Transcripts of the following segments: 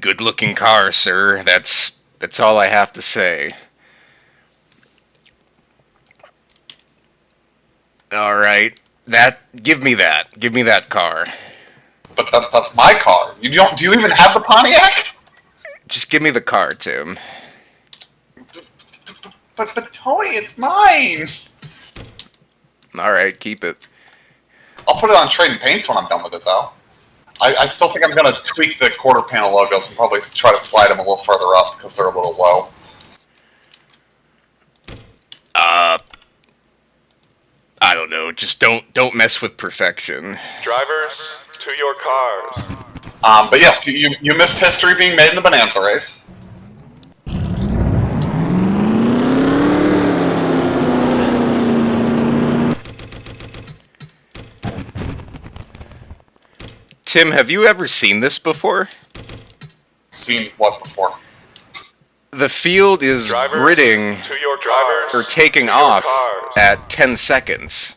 good-looking car, sir. That's all I have to say. All right, give me that. Give me that car. But that's my car. You don't. Do you even have the Pontiac? Just give me the car, Tim. But Tony, it's mine. All right, keep it. I'll put it on Trading Paints when I'm done with it, though. I still think I'm going to tweak the quarter panel logos and probably try to slide them a little further up because they're a little low. I don't know. Just don't mess with perfection. Drivers, to your cars. But yes, you missed history being made in the Bonanza race. Tim, have you ever seen this before? Seen what before? The field is gridding or taking off at 10 seconds.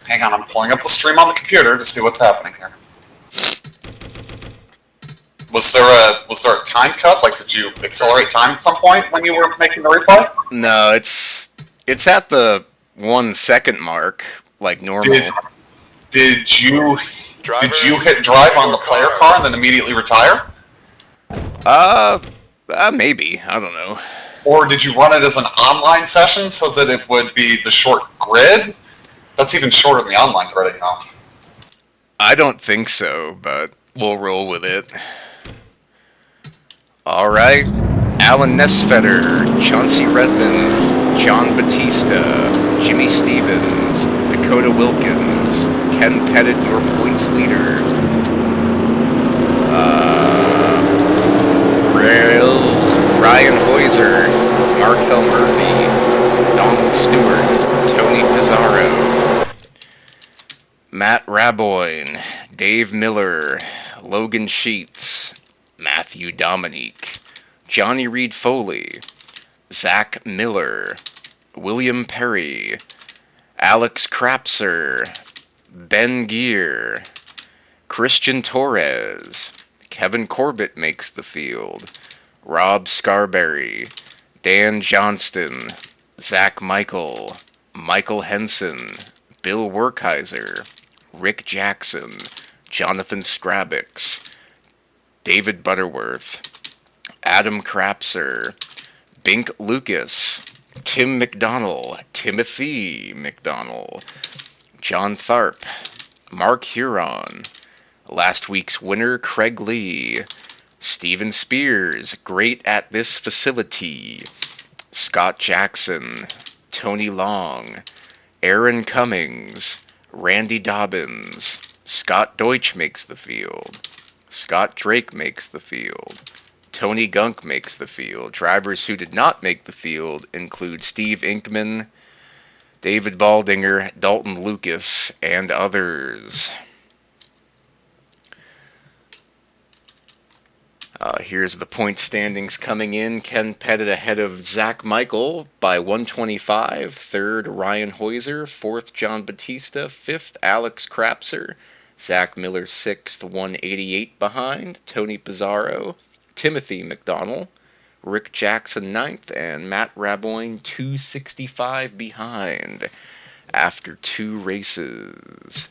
Hang on, I'm pulling up the stream on the computer to see what's happening here. Was there a time cut? Like, did you accelerate time at some point when you were making the replay? No, it's at the 1 second mark, like normal. Did you hit drive on the player car and then immediately retire? Maybe. I don't know. Or did you run it as an online session so that it would be the short grid? That's even shorter than the online gridding, though. I don't think so, but we'll roll with it. All right. Alan Nesfetter, Chauncey Redmond, John Batista, Jimmy Stevens, Dakota Wilkins, Ken Pettit, your points leader. Ryan Hoyser, Markel Murphy, Donald Stewart, Tony Pizarro, Matt Raboyne, Dave Miller, Logan Sheets, Matthew Dominique, Johnny Reed Foley, Zach Miller, William Perry, Alex Crapser, Ben Gear, Christian Torres, Kevin Corbett makes the field, Rob Scarberry, Dan Johnston, Zach Michael, Michael Henson, Bill Werkheiser, Rick Jackson, Jonathan Scrabix, David Butterworth, Adam Crapser, Bink Lucas, Tim McDonnell, Timothy McDonnell, John Tharp, Mark Huron, last week's winner Craig Lee, Steven Spears, great at this facility, Scott Jackson, Tony Long, Aaron Cummings, Randy Dobbins, Scott Deutsch makes the field, Scott Drake makes the field, Tony Gunk makes the field. Drivers who did not make the field include Steve Inkman, David Baldinger, Dalton Lucas, and others. Here's the point standings coming in. Ken Pettit ahead of Zach Michael by 125. Third, Ryan Hoyser. Fourth, John Batista. Fifth, Alex Crapser. Zach Miller sixth, 188 behind. Tony Pizarro. Timothy McDonnell. Rick Jackson ninth. And Matt Raboyne 265 behind after 2 races.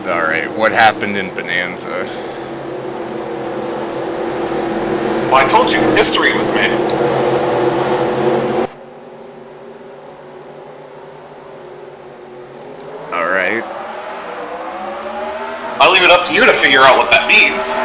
Alright, what happened in Bonanza? Well, I told you history was made. Alright. I'll leave it up to you to figure out what that means.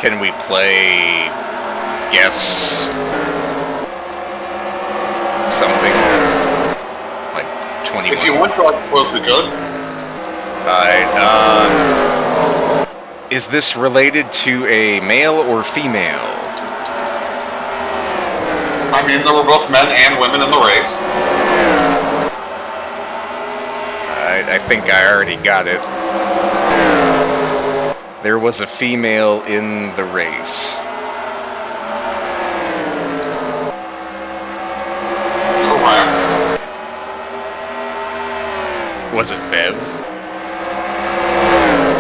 Can we play guess something like 21. If you want to, I suppose we could. Alright, is this related to a male or female? I mean, there were both men and women in the race. I think I already got it. There was a female in the race. Correct. Was it Bev?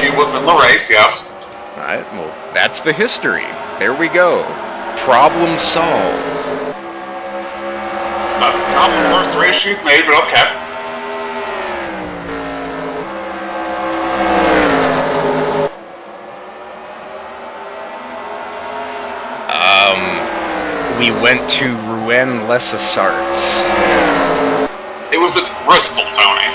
He was in the race, yes. Alright, well, that's the history. There we go. Problem solved. That's not the first race she's made, but okay. We went to Rouen-les-Essarts. It was at Bristol, Tony.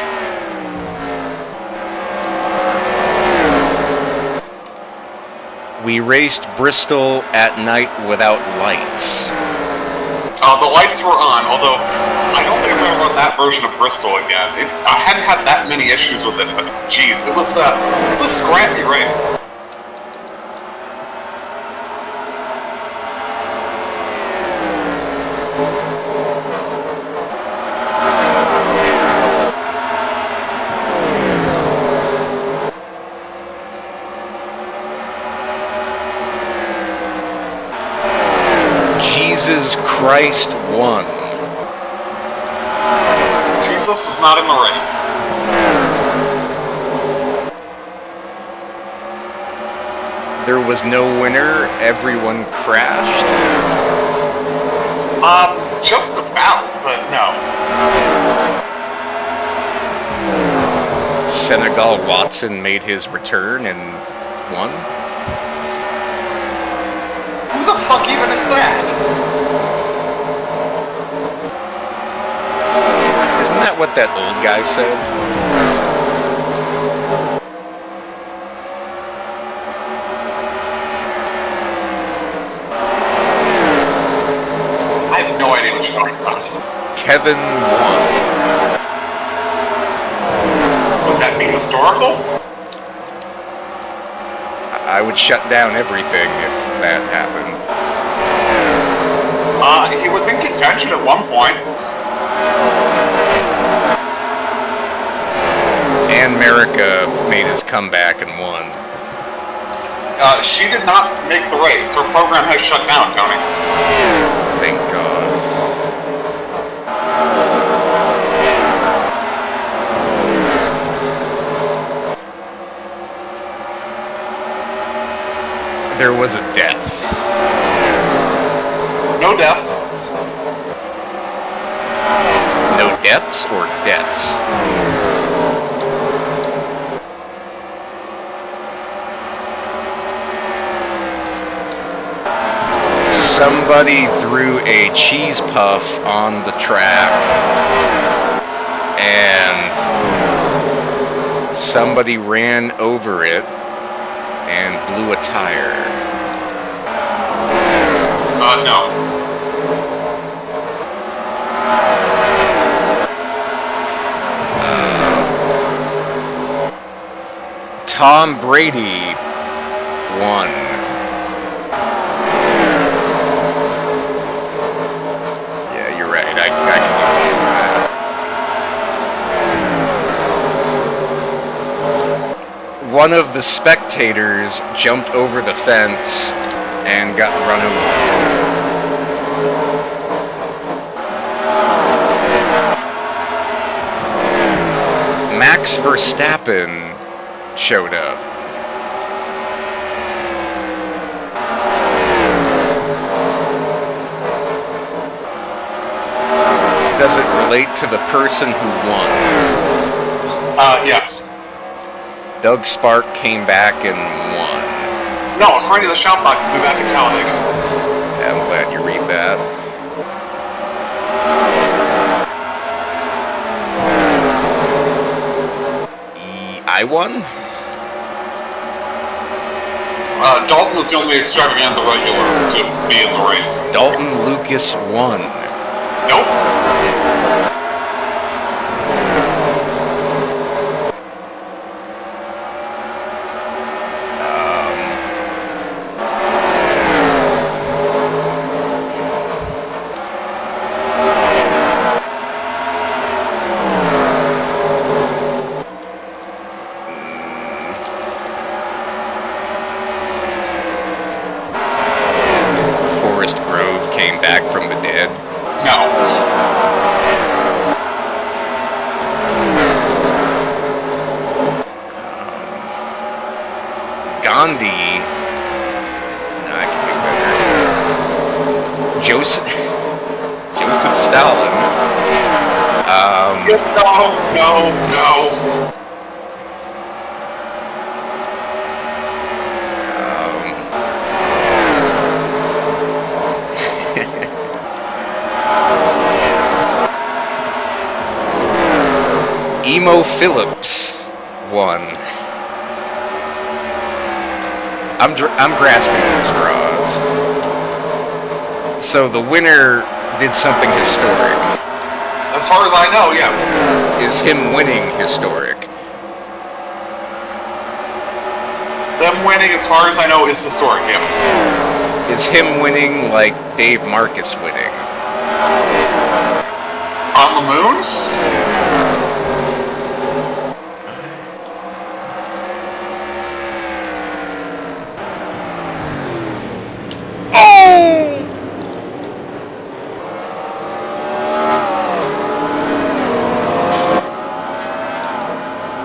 We raced Bristol at night without lights. The lights were on, although I don't think I'm going to run that version of Bristol again. I hadn't had that many issues with it, but geez, it was a scrappy race. Jesus Christ won. Jesus was not in the race. There was no winner. Everyone crashed. Just about, but no. Senegal Watson made his return and won. Who the fuck even is that? Isn't that what that old guy said? I have no idea what you're talking about. Kevin won. Would that be historical? I would shut down everything if that happened. He was in contention at one point. And America made his comeback and won. She did not make the race. Her program has shut down, Tony. Thank God. There was a death. No deaths. No deaths or deaths? Somebody threw a cheese puff on the track, and somebody ran over it and blew a tire. No. Tom Brady won. Yeah, you're right. I can believe that. One of the spectators jumped over the fence and got run over. Max Verstappen showed up. Does it relate to the person who won? Yes. Doug Spark came back and won. No, according to the shoutbox, he'll be back in Talladega. Yeah, I'm glad you read that. I won? Dalton was the only Extravaganza regular to be in the race. Dalton Lucas won. Nope. No. Emo Phillips won. I'm grasping at straws. So the winner did something historic. As far as I know, yes. Is him winning historic? Them winning, as far as I know, is historic, yes. Is him winning like Dave Marcus winning? On the moon? Oh!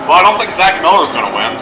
Well, I don't think Zach Miller's going to win.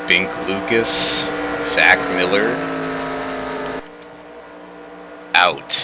Bink Lucas, Zach Miller, out.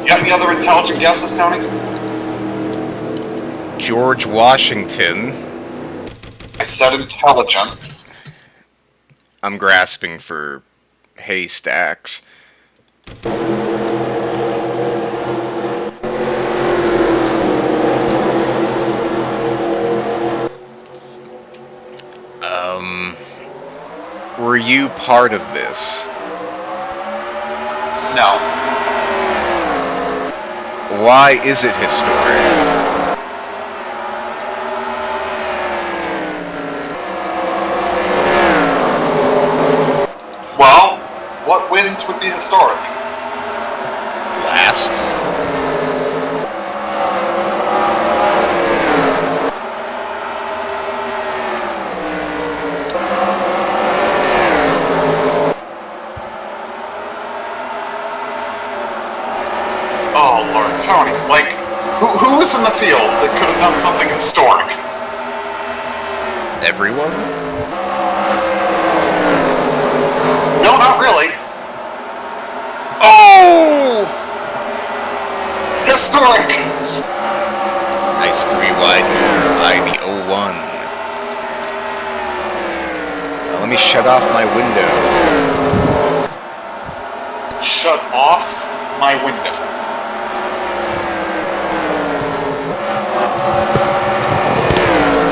You have any other intelligent guesses, Tony? George Washington. I said intelligent. I'm grasping for haystacks. Were you part of this? No. Why is it historic? Well, what wins would be historic? Last? Oh, Lord, Tony, like, who was in the field that could have done something historic? Everyone? No, not really. Oh! Historic! Nice three-wide move by the 0-1. Let me shut off my window. Shut off my window.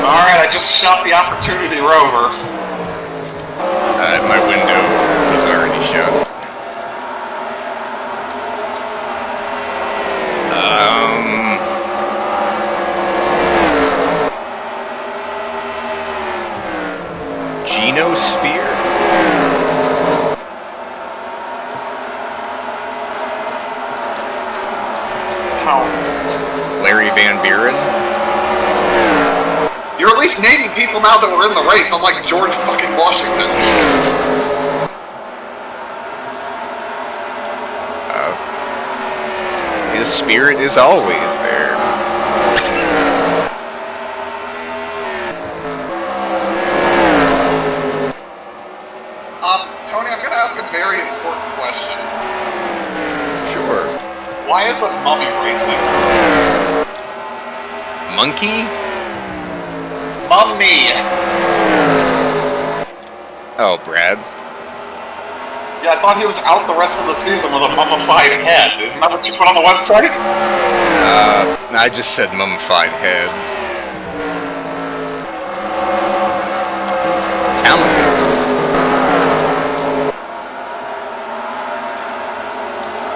Alright, I just shot the opportunity rover. My window was already shut. Geno Spear? Tone. Larry Van Buren? You're at least naming people now that were in the race, unlike George fucking Washington. His spirit is always there. Tony, I'm gonna ask a very important question. Sure. Why is a mummy racing? Monkey? Mummy! Oh, Brad. Yeah, I thought he was out the rest of the season with a mummified head. Isn't that what you put on the website? I just said mummified head. He's talented.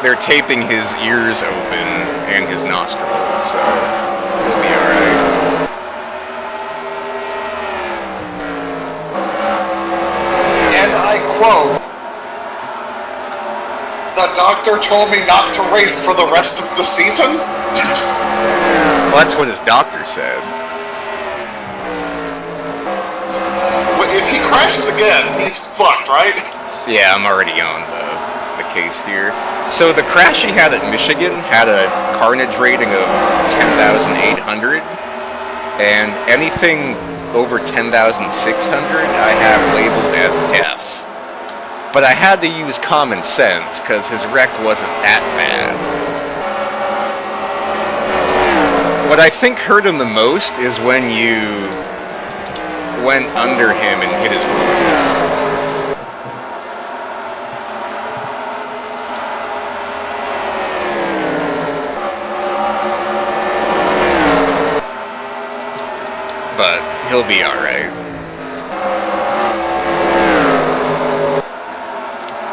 They're taping his ears open and his nostrils, so he'll be alright. And I quote, "The doctor told me not to race for the rest of the season?" Well, that's what his doctor said. If he crashes again, he's fucked, right? Yeah, I'm already on the case here. So the crash he had at Michigan had a carnage rating of 10,800, and anything over 10,600 I have labeled as death. But I had to use common sense, because his wreck wasn't that bad. What I think hurt him the most is when you went under him and hit his roof. But he'll be alright.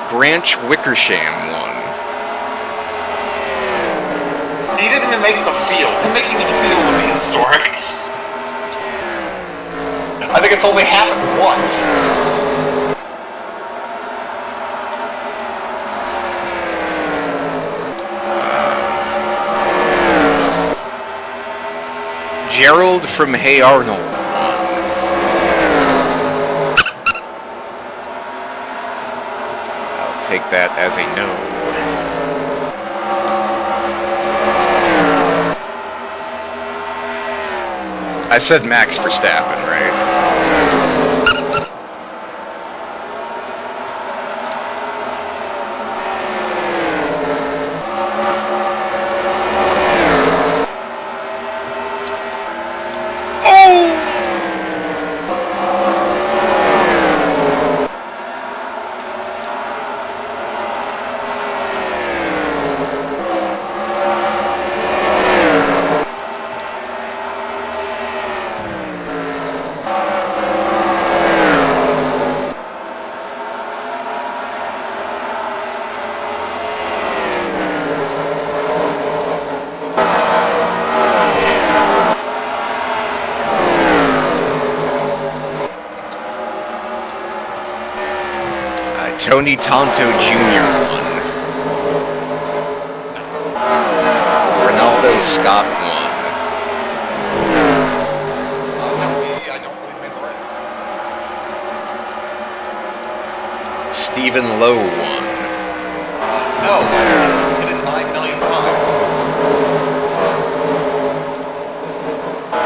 Branch Wickersham won. He didn't even make the field. Him making the field would be historic. I think it's only happened once. Gerald from Hey Arnold won. I'll take that as a no. I said Max Verstappen, right? Tony Tonto Jr. won. Ronaldo Scott won. I don't believe made the race. Stephen Lowe won. No, I hit it 9 million times.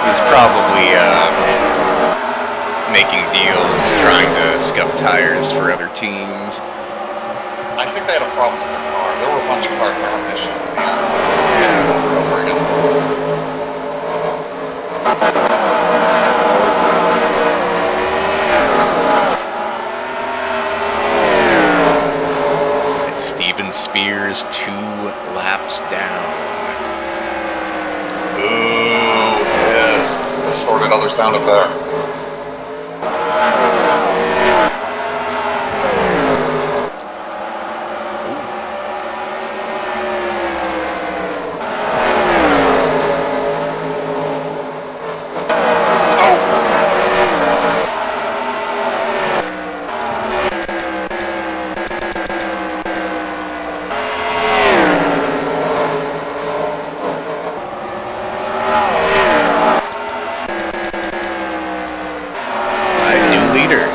He's probably making deals, trying to scuff tires for other teams. I think they had a problem with their car. There were a bunch of cars that had issues in the end. Yeah, over again. And Steven Spears 2 laps down. Ooh, yes. Assorted other sound effects.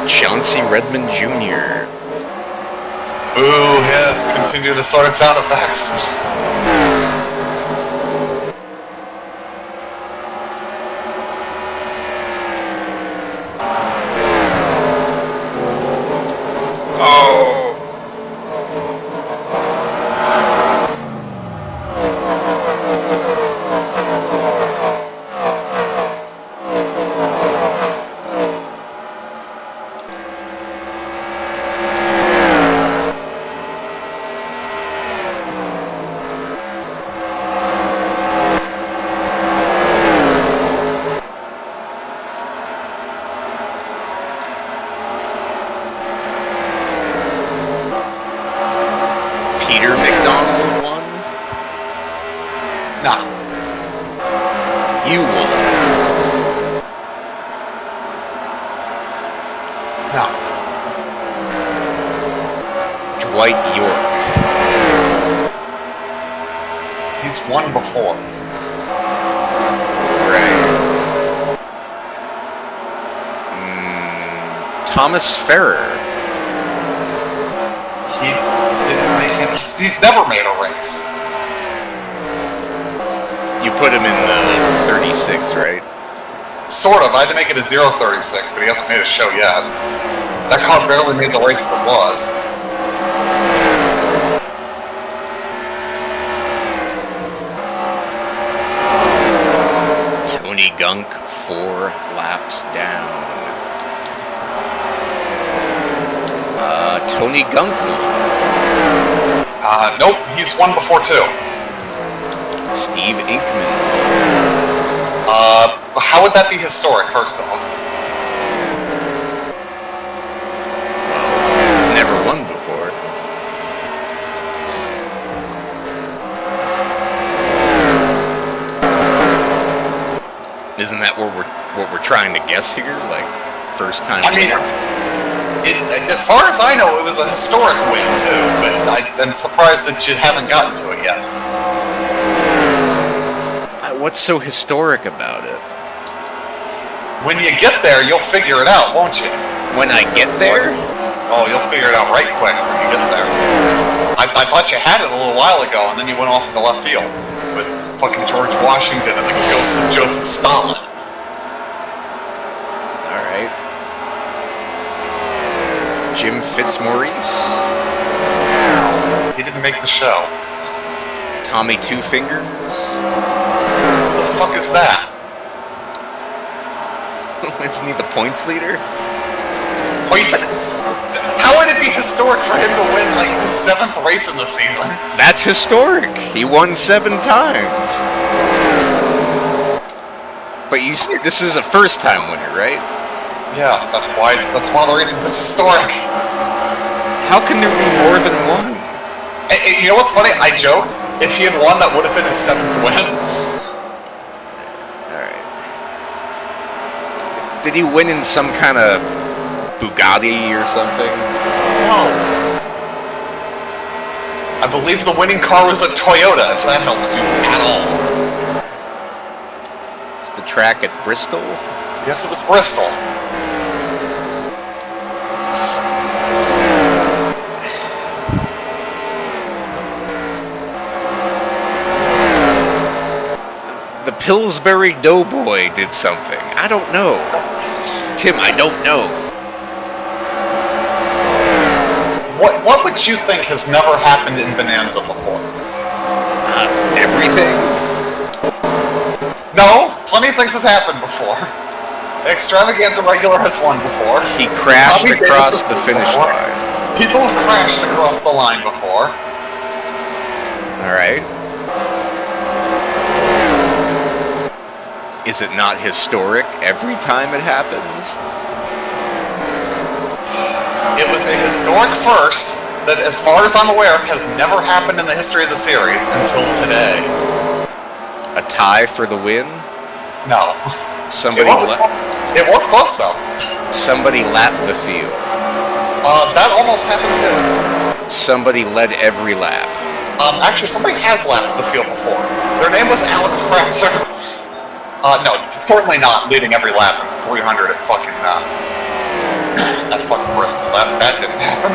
Chauncey Redmond Jr. Ooh, yes, continue to sort sound effects. Oh! You won. No. Dwight York. He's won before. Right. Thomas Ferrer. He didn't make it. He's never made a race. You put him in the 36, right? Sort of. I had to make it a 036, but he hasn't made a show yet. That car barely made the race as it was. Tony Gunk, 4 laps down. Tony Gunk won. Nope, he's won before too. Steve Inkman. How would that be historic, first off? Well, he's never won before. Isn't that what we're trying to guess here? Like, first time? I mean, as far as I know, it was a historic win too, but I'm surprised that you haven't gotten to it yet. What's so historic about it? When you get there, you'll figure it out, won't you? When I get there? Oh, you'll figure it out right quick when you get there. I thought you had it a little while ago, and then you went off into left field with fucking George Washington and the ghost of Joseph Stalin. Alright. Jim Fitzmaurice? He didn't make the show. Tommy Two Fingers? What the fuck is that? Isn't he the points leader? Oh, how would it be historic for him to win, like, his 7th race in the season? That's historic. He won 7 times. But you see, this is a first-time winner, right? Yes, that's one of the reasons it's historic. How can there be more than one? You know what's funny? I joked, if he had won, that would have been his 7th win. Did he win in some kind of Bugatti or something? No. I believe the winning car was a Toyota, if that helps you at all. It's the track at Bristol. Yes, it was Bristol. The Pillsbury Doughboy did something. I don't know. Tim, I don't know. What would you think has never happened in Bonanza before? Everything? No, plenty of things have happened before. Extravaganza regular has won before. He crashed Bobby across Davis the finish before. line. People have crashed across the line before. Alright. Is it not historic every time it happens? It was a historic first that, as far as I'm aware, has never happened in the history of the series until today. A tie for the win? No. Somebody It was close, though. Somebody lapped the field. That almost happened, too. Somebody led every lap. Actually, somebody has lapped the field before. Their name was Alex Kratzer. No, certainly not leading every lap in 300 at fucking, at fucking Bristol. That didn't happen.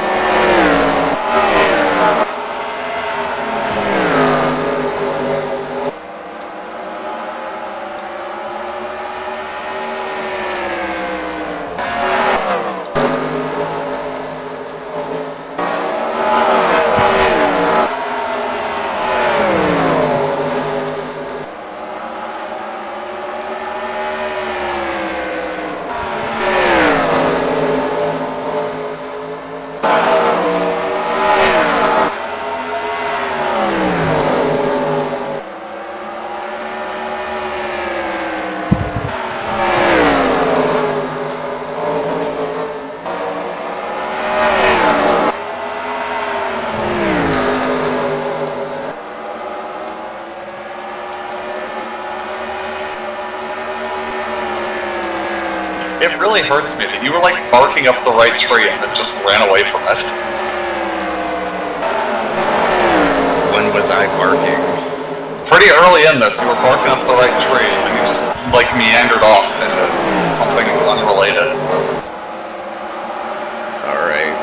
It really hurts me that you were like barking up the right tree and then just ran away from it. When was I barking? Pretty early in this, you were barking up the right tree and then you just like meandered off into something unrelated. Alright.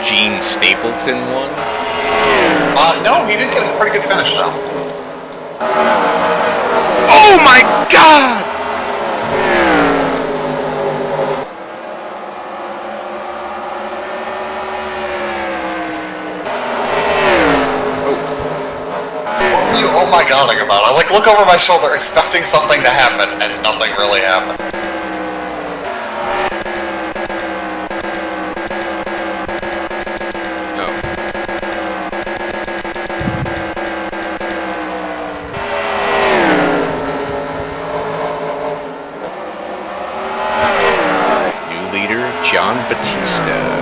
Gene Stapleton won? No, he did get a pretty good finish though. Oh my god! What were you oh my godding about? I like look over my shoulder expecting something to happen and nothing really happened. John Batista.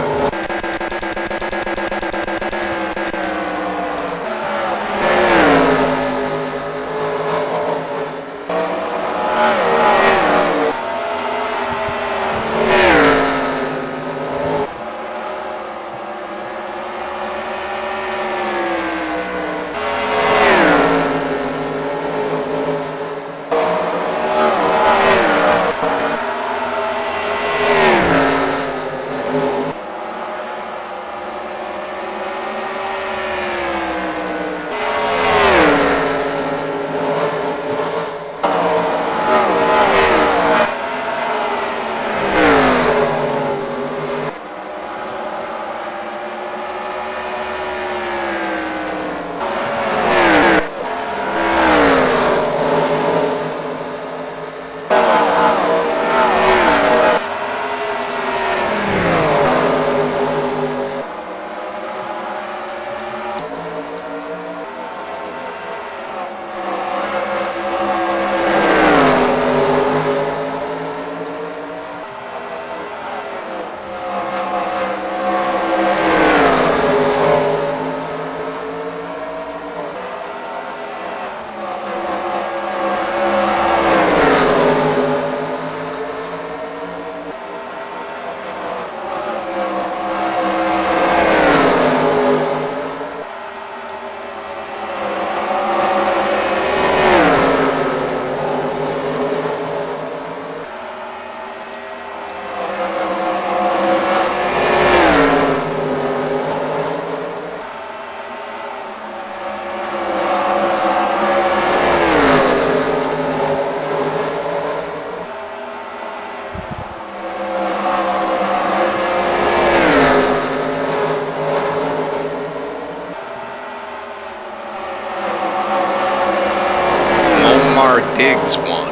he's won?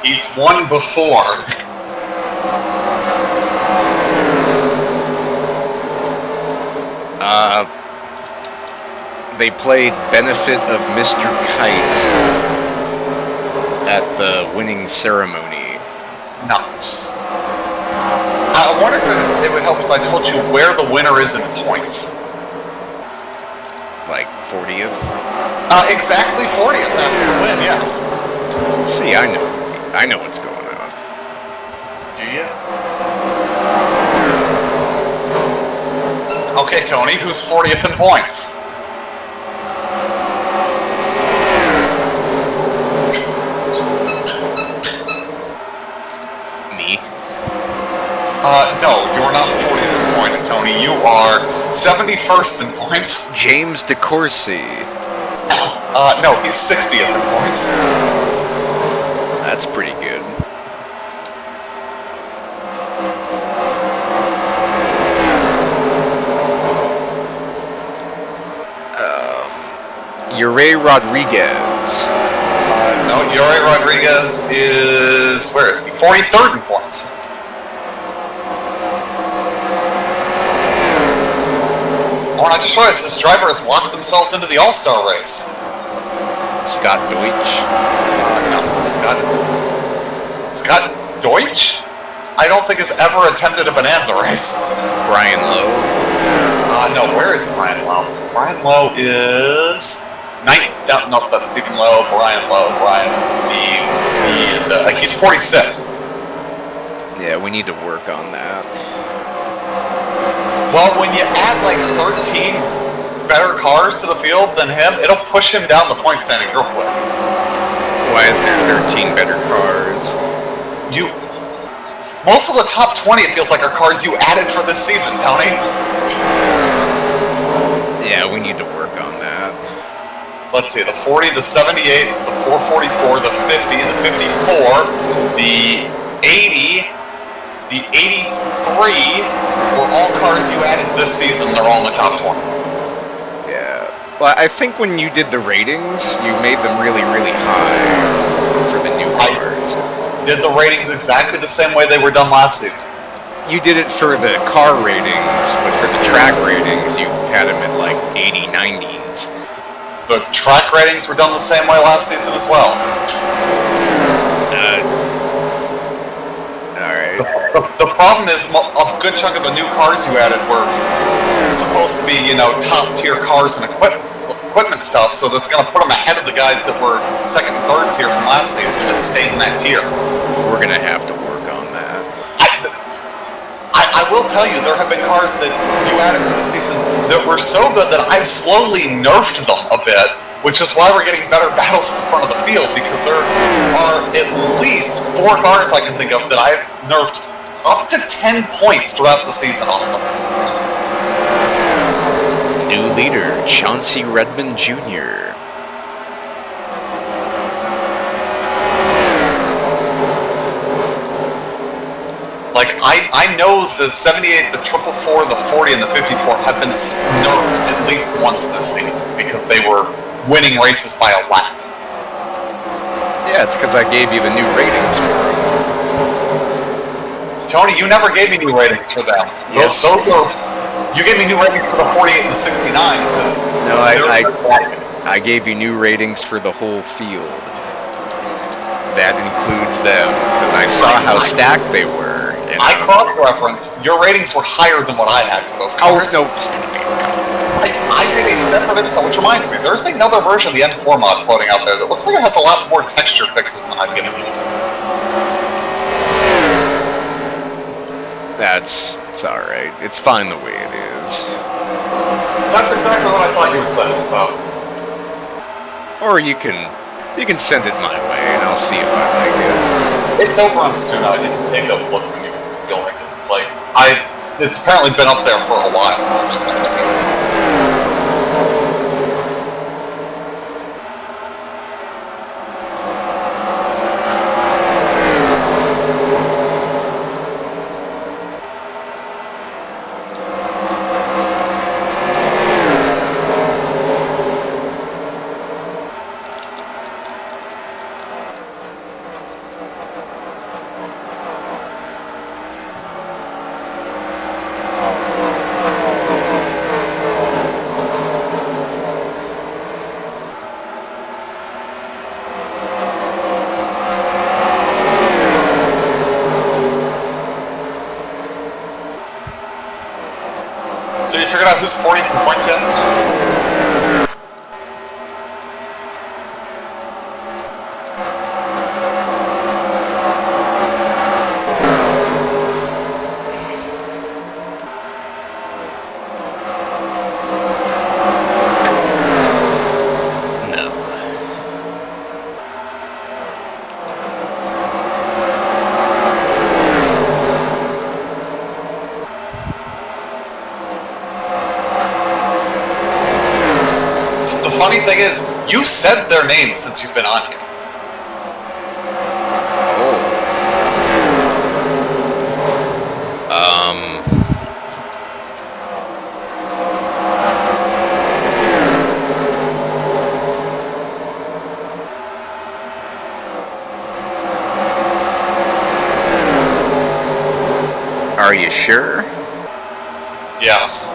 He's won before. They played Benefit of Mr. Kite at the winning ceremony. No. I wonder if it would help if I told you where the winner is in points. Like 40th? Exactly 40th after the win, yes. See, I know what's going on. Do you? Okay, Tony, who's 40th in points? Me? No, you're not 40th in points, Tony. You are 71st in points. James DeCourcy. No, he's 60th in points. That's pretty good. Uri Rodriguez. No, Uri Rodriguez is, where is he? 43rd in points. Oh, and I just realized this driver has locked themselves into the All-Star race. Scott Deutsch. No, Scott Deutsch? I don't think has ever attempted a Bonanza race. Brian Lowe. No, where is Brian Lowe? Brian Lowe is 9th. No, that's Stephen Lowe. Brian Lowe. He's 46th. Yeah, we need to work on that. Well, when you add like 13 better cars to the field than him, it'll push him down the point standings real quick. Why is there 13 better cars? Most of the top 20, it feels like, are cars you added for this season, Tony. Yeah, we need to work on that. Let's see, the 40, the 78, the 444, the 50, the 54, the 80, the 83 were all cars you added this season. They're all in the top 20. Yeah. Well, I think when you did the ratings, you made them really, really high for the new cars. Did the ratings exactly the same way they were done last season. You did it for the car ratings, but for the track ratings, you had them at like 80, 90s. The track ratings were done the same way last season as well. Alright. The problem is a good chunk of the new cars you added were supposed to be, top tier cars and equipment stuff, so that's going to put them ahead of the guys that were second and third tier from last season that stayed in that tier. We're going to have to work on that. I will tell you, there have been cars that you added for the season that were so good that I've slowly nerfed them a bit, which is why we're getting better battles at the front of the field, because there are at least 4 cars I can think of that I've nerfed up to 10 points throughout the season off of. New leader, Chauncey Redmond Jr. Like, I know the 78, the 444, the 40, and the 54 have been nerfed at least once this season because they were winning races by a lap. Yeah, it's because I gave you the new ratings for them. Tony, you never gave me new ratings for them. Yes. You gave me new ratings for the 48 and the 69 because... No, I gave you new ratings for the whole field. That includes them, because I saw how stacked they were. I cross-referenced. Your ratings were higher than what I had for those cars. Oh, no, stop it. I did a separate install, which reminds me, there's another version of the N4 mod floating out there that looks like it has a lot more texture fixes than I've given you. It's alright. It's fine the way it is. That's exactly what I thought you would say, so... Or you can send it my way, and I'll see if I like it. It's over on Stu now. You can take a look when you feel like it. Like, it's apparently been up there for a while. I've just never seen it. So you figured out who's 40th in points yet? The funny thing is, you've said their names since you've been on here. Are you sure? Yes.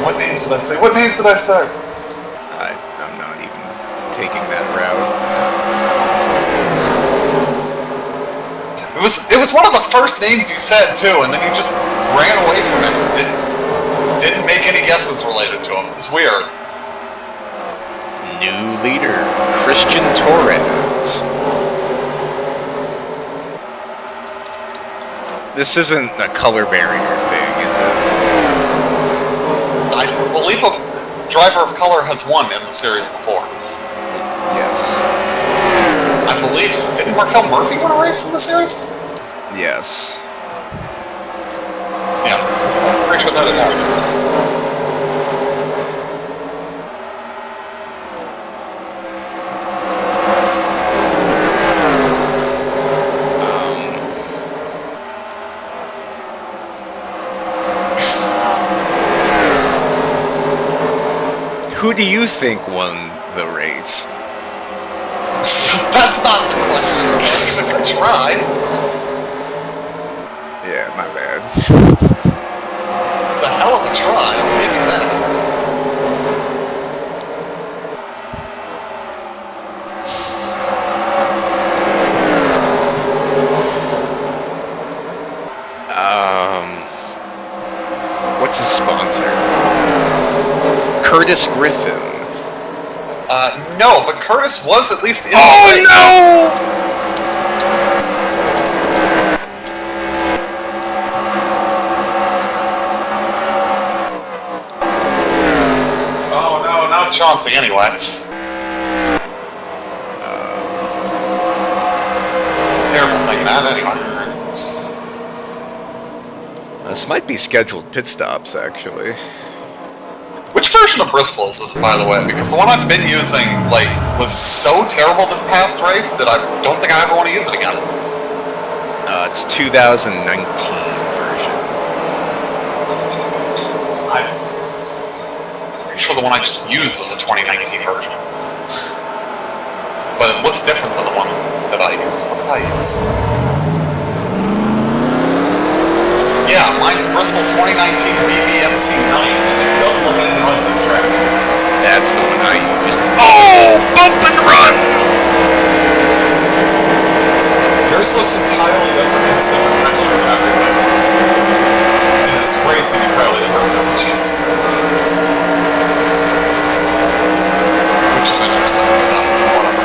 What names did I say? What names did I say? I'm not even taking that route. It was one of the first names you said too, and then you just ran away from it. Didn't make any guesses related to him. It was weird. New leader, Christian Torres. This isn't a color barrier thing, is it? I believe a driver of color has won in the series before. Yes. I believe, didn't Markel Murphy win a race in the series? Yes. Yeah, I'm pretty sure that it happened. Who do you think won the race? That's not the question. Even good try. Yeah, not bad. It's a hell of a try, I'll give you that. What's his sponsor? Curtis Griffin. No, but Curtis was at least in the Oh race. no! Oh no, not Chauncey anyway. Terrible thing, that anyway. This might be scheduled pit stops, actually. Which version of Bristol is this, by the way? Because the one I've been using, like, was so terrible this past race that I don't think I ever want to use it again. It's 2019 version. I'm pretty sure the one I just used was a 2019 version. But it looks different than the one that I use. What did I use? Yeah, mine's Bristol 2019 BBMC 9, and it doesn't look anything like this track. That's the one I used. Oh! Bump and run! Yours looks entirely different. It's different textures and everything. And it's racing entirely different. Jesus. Which is interesting. So, whatever.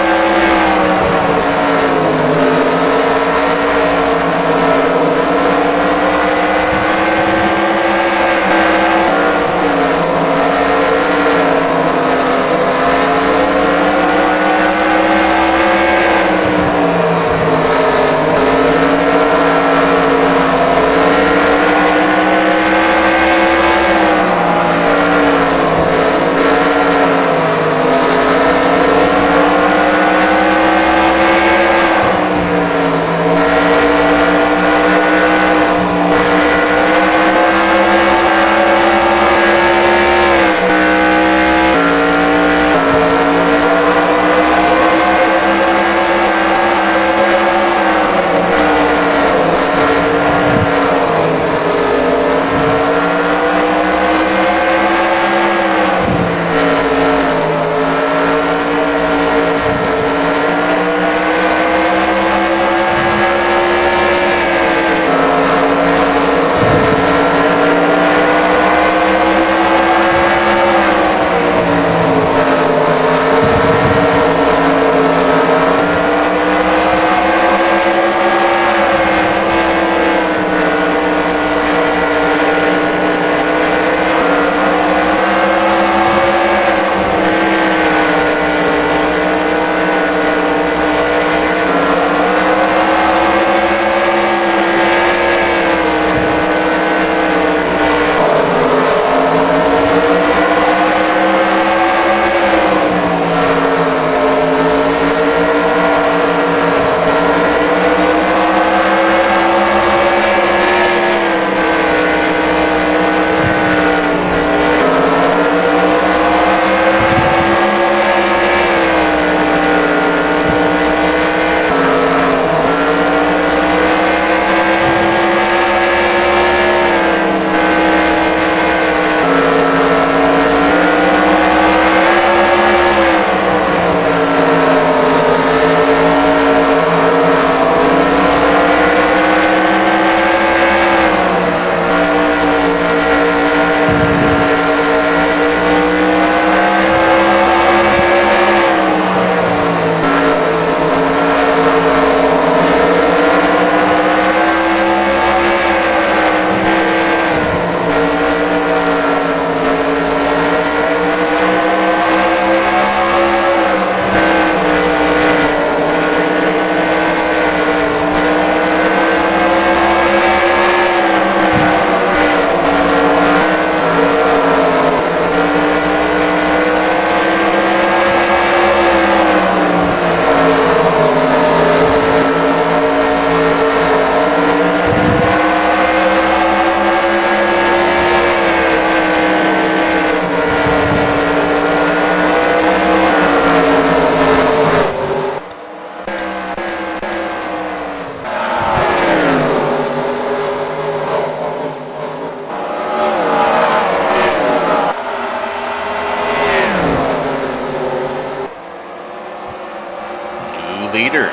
leader,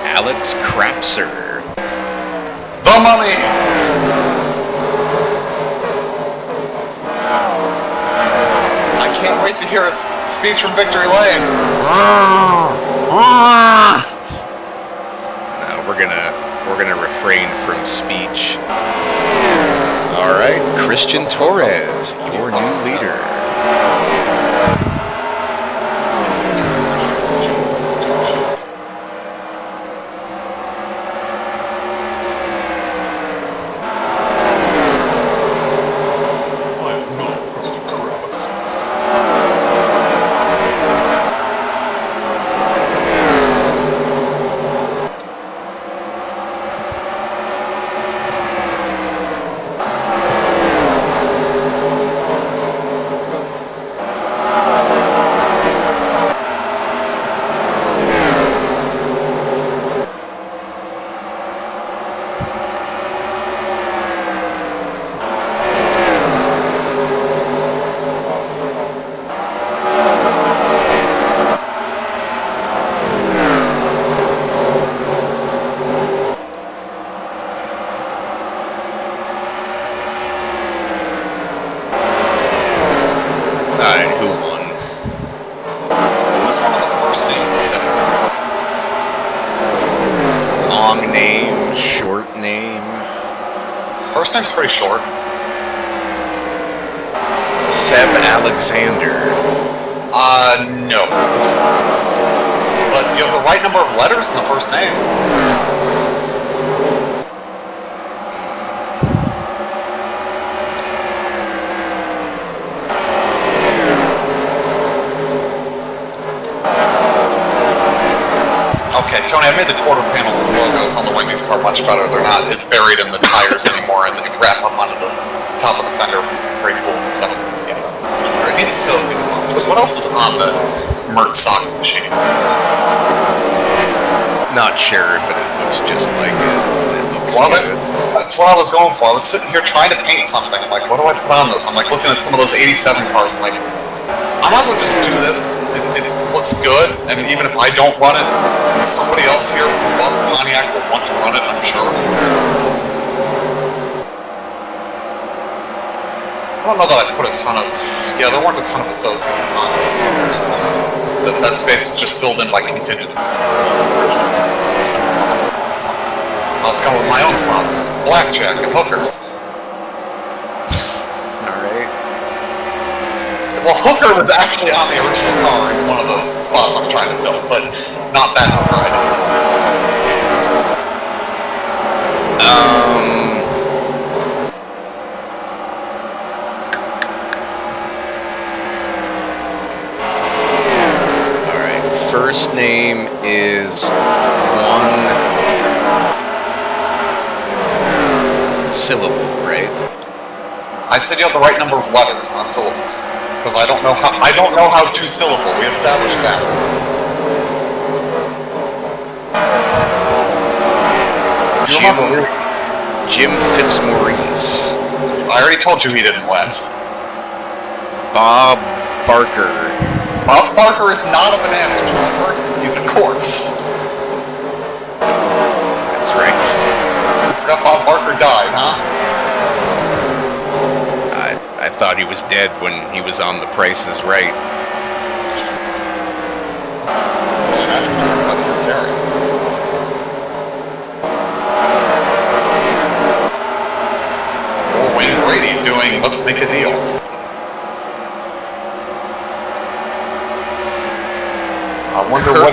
Alex Crapser. The Mummy! I can't wait to hear his speech from Victory Lane. No, we're gonna refrain from speech. All right, Christian Torres, your new leader. First name's pretty short. Seb Alexander. No. But you have the right number of letters in the first name. Okay, Tony, I made the quarter panel logos on the Wendy's car much better. They're not as buried in the tires anymore, and they wrap them onto the top of the fender. Pretty cool. So, yeah, that's great. It needs to sell 6 months. What else was on the Mert Sox machine? Not sure, but it looks just like it. It looks well, good. That's what I was going for. I was sitting here trying to paint something. I'm like, what do I put on this? I'm like looking at some of those 87 cars. I'm like, I might as well just do this. It looks good, and even if I don't run it, somebody else here who bought the Pontiac will want to run it, I'm sure. I don't know that I put a ton of... Yeah, there weren't a ton of associates on those cars. That space was just filled in by contingencies. I'll have to come with my own sponsors, blackjack and hookers. Alright. Well, Hooker was actually on the original car in one of those spots I'm trying to fill, but not that Hooker, I don't Alright, first name is one syllable, right? I said you have the right number of letters, not syllables. Because I don't know how two-syllable. We established that. Jim Fitzmaurice. I already told you he didn't win. Bob Barker. Bob Barker is not a bonanza driver. He's a corpse. That's right. You forgot Bob Barker died, huh? I thought he was dead when he was on The Price is Right. Jesus. Imagine that doesn't carry. Or Wayne Brady doing Let's Make a Deal. I wonder what...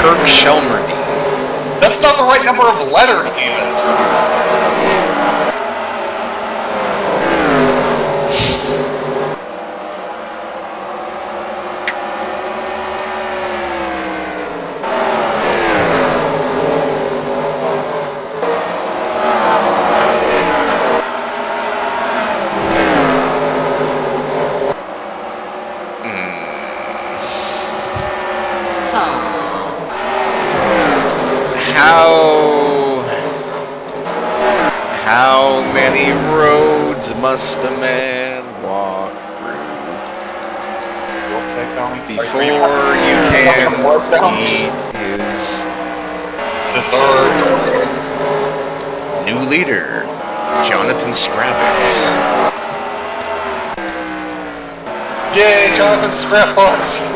Kirk Shelmerdine. That's not the right number of letters, even. How many roads must a man walk through before you can eat his Deserved. New leader, Jonathan Scrabbits. Yay, Jonathan Scrapbooks!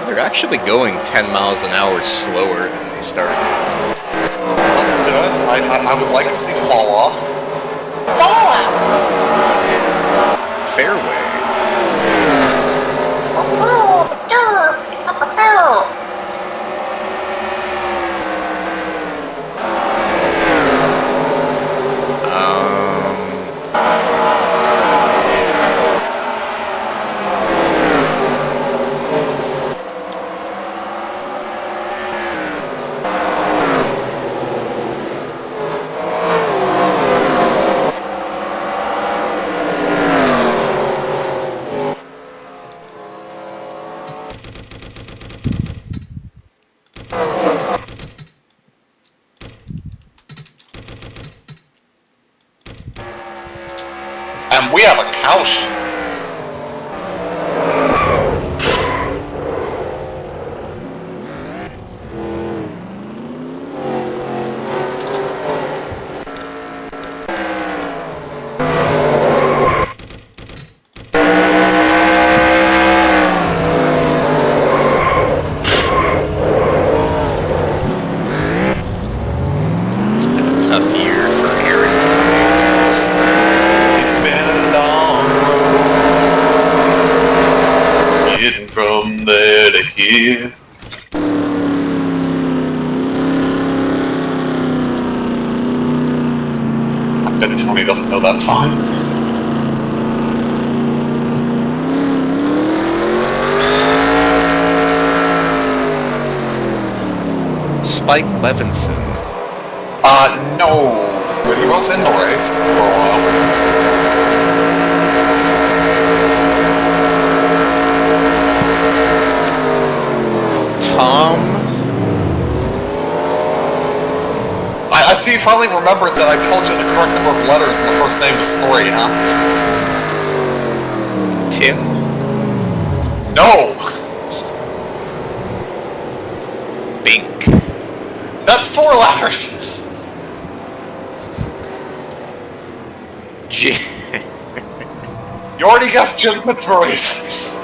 They're actually going 10 miles an hour slower than they started. Let's do it. I would like to see fall off. Fallout! Fairway. And we have a cow sheep. It's been a tough year for Aaron. It's been a long road getting from there to here. I bet Tony doesn't know that song. Spike Levinson. No. But he was in the race for a while. Tom. I see you finally remembered that I told you the correct number of letters and the first name was 3, huh? Tim. No! Bink. That's 4 letters! J. You already guessed Jim Fitzmaurice.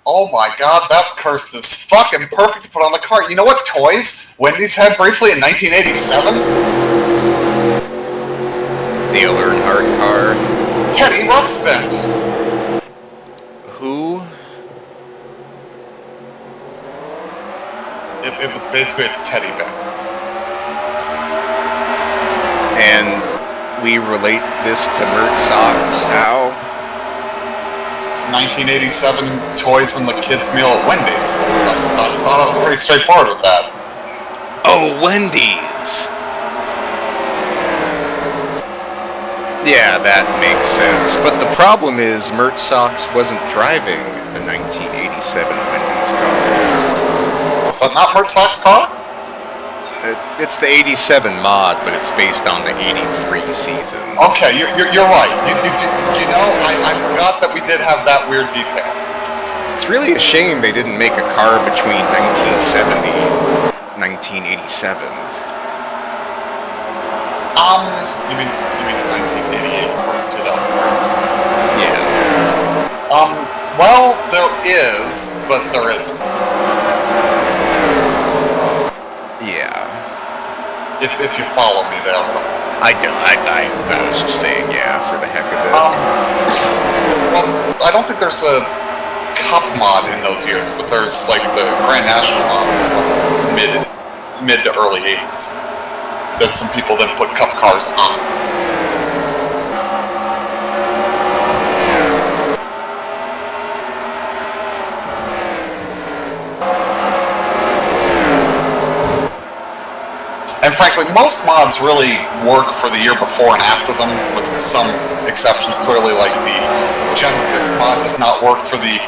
Oh my god, that's cursed as fucking perfect to put on the cart. You know what toys Wendy's had briefly in 1987? Dale Earnhardt car. Teddy Ruxpin. Who? It was basically a teddy bear. And we relate this to Mert Socks. How? 1987 toys and the kids' meal at Wendy's. I thought I was pretty straightforward with that. Oh, Wendy's! Yeah, that makes sense. But the problem is, Mert Socks wasn't driving the 1987 Wendy's car. Was that not Mert Sock's car? It's the 87 mod, but it's based on the 83 season. Okay, you're right. You know, I forgot that we did have that weird detail. It's really a shame they didn't make a car between 1970 and 1987. You mean 1988 or 2003? Yeah. Well, there is, but there isn't. Yeah. If you follow me there. I don't. I was just saying, yeah, for the heck of it. Well, I don't think there's a cup mod in those years, but there's like the Grand National mod that's like mid mid to early 80s. That some people then put Cup cars on. And frankly, most mods really work for the year before and after them, with some exceptions. Clearly, like the Gen 6 mod does not work for the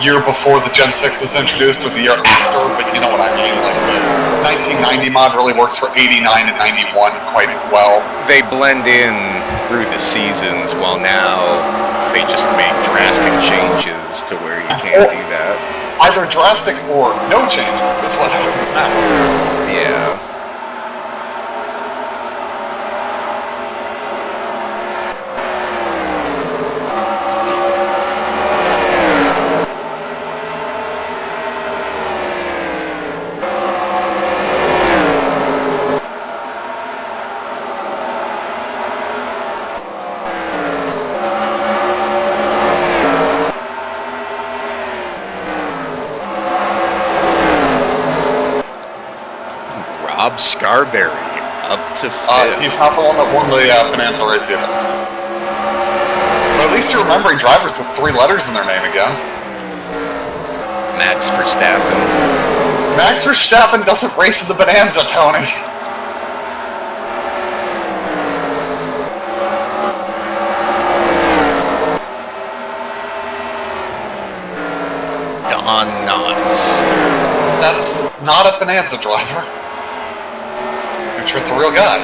year before the Gen 6 was introduced or the year after, but you know what I mean. Like the 1990 mod really works for 89 and 91 quite well. They blend in through the seasons, while now they just make drastic changes to where you can't do that. Either drastic or no changes is what happens now. Yeah. Rob Scarberry, up to 5th. He's not the one that won the Bonanza race either. But at least you're remembering drivers with 3 letters in their name again. Max Verstappen. Max Verstappen doesn't race in the Bonanza, Tony. Don Knotts. That's not a Bonanza driver. I'm sure it's a real guy.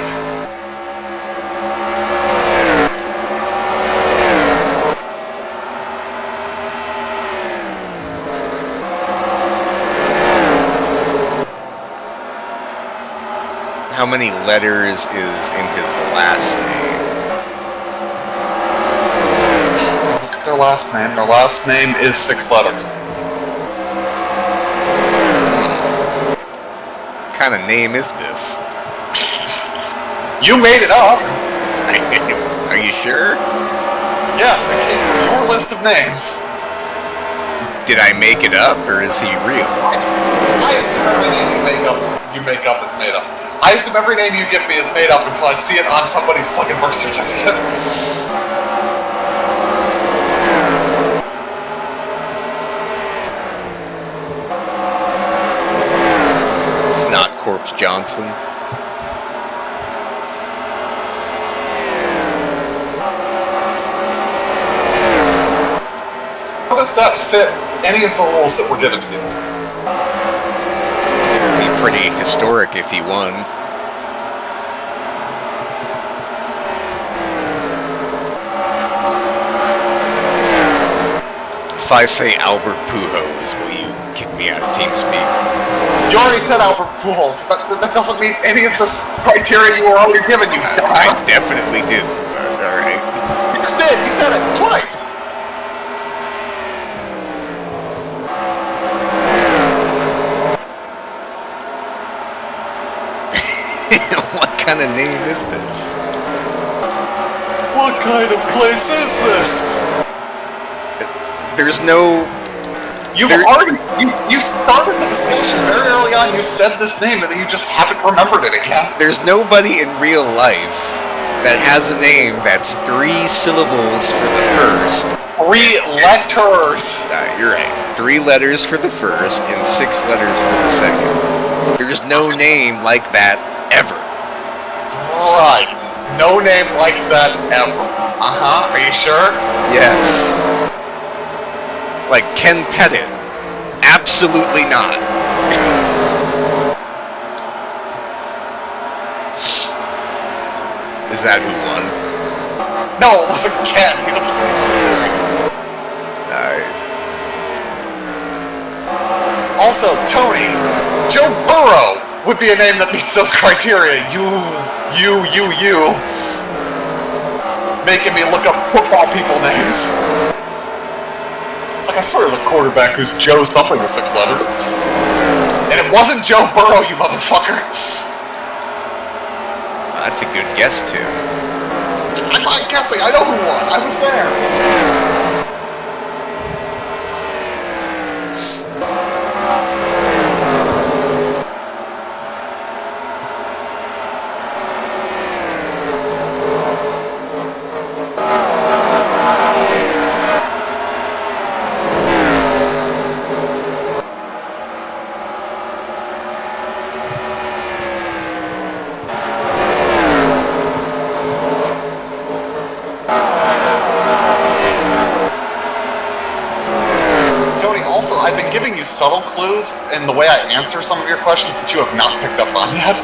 How many letters is in his last name? Look at their last name. Their last name is 6 letters. What kind of name is this? You made it up. Are you sure? Yes, it came from your list of names. Did I make it up, or is he real? I assume every name you make up is made up. I assume every name you give me is made up until I see it on somebody's fucking birth certificate. It's not Corpse Johnson. How does that fit any of the rules that were given to you? It'd be pretty historic if he won. If I say Albert Pujols, will you kick me out of TeamSpeak? You already said Albert Pujols, but that doesn't mean any of the criteria you were already given. You I definitely did. Alright. You just did. You said it twice. What kind of name is this? What kind of place is this? There's no... You started the discussion very early on. You said this name, and then you just haven't remembered it again. There's nobody in real life that has a name that's 3 syllables for the first. 3 letters. You're right. 3 letters for the first and 6 letters for the second. There's no name like that ever. Right. No name like that ever. Uh-huh. Are you sure? Yes. Like Ken Pettit. Absolutely not. Is that who won? No, it wasn't Ken. He doesn't race in the series. Also, Tony, Joe Burrow would be a name that meets those criteria. You. Making me look up football people names. It's like, I swear there's a quarterback who's Joe something with 6 letters. And it wasn't Joe Burrow, you motherfucker. That's a good guess, too. I'm not guessing. I know who won. I was there. clues in the way I answer some of your questions that you have not picked up on yet?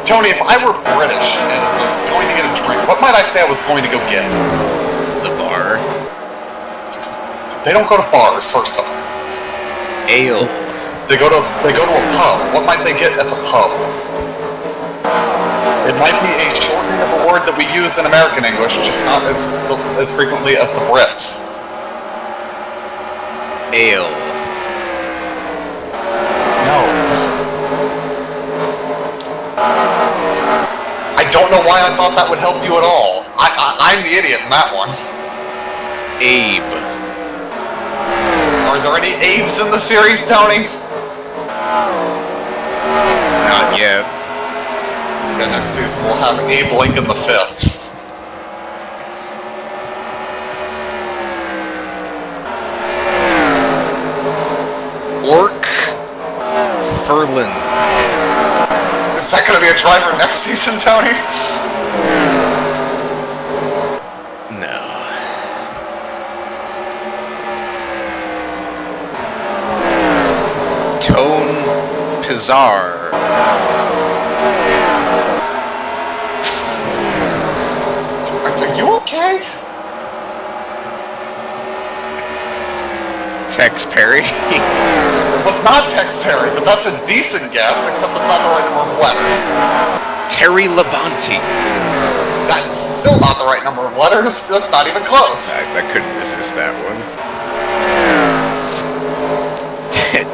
Tony, if I were British and was going to get a drink, what might I say I was going to go get? The bar. They don't go to bars, first off. Ale. They go to a pub. What might they get at the pub? It might be a shortening of a word that we use in American English, just not as frequently as the Brits. Ale. No. I don't know why I thought that would help you at all. I'm the idiot in that one. Abe. Are there any Abes in the series, Tony? Not yet. Yeah, next season we'll have Abe Lincoln the Fifth. Orc. Furlan. Is that going to be a driver next season, Tony? No. Tone Pizarre. Are you okay? Tex Perry. It was not Tex Perry, but that's a decent guess, except it's not the right number of letters. Terry Labonte. That's still not the right number of letters. That's not even close. I couldn't resist that one.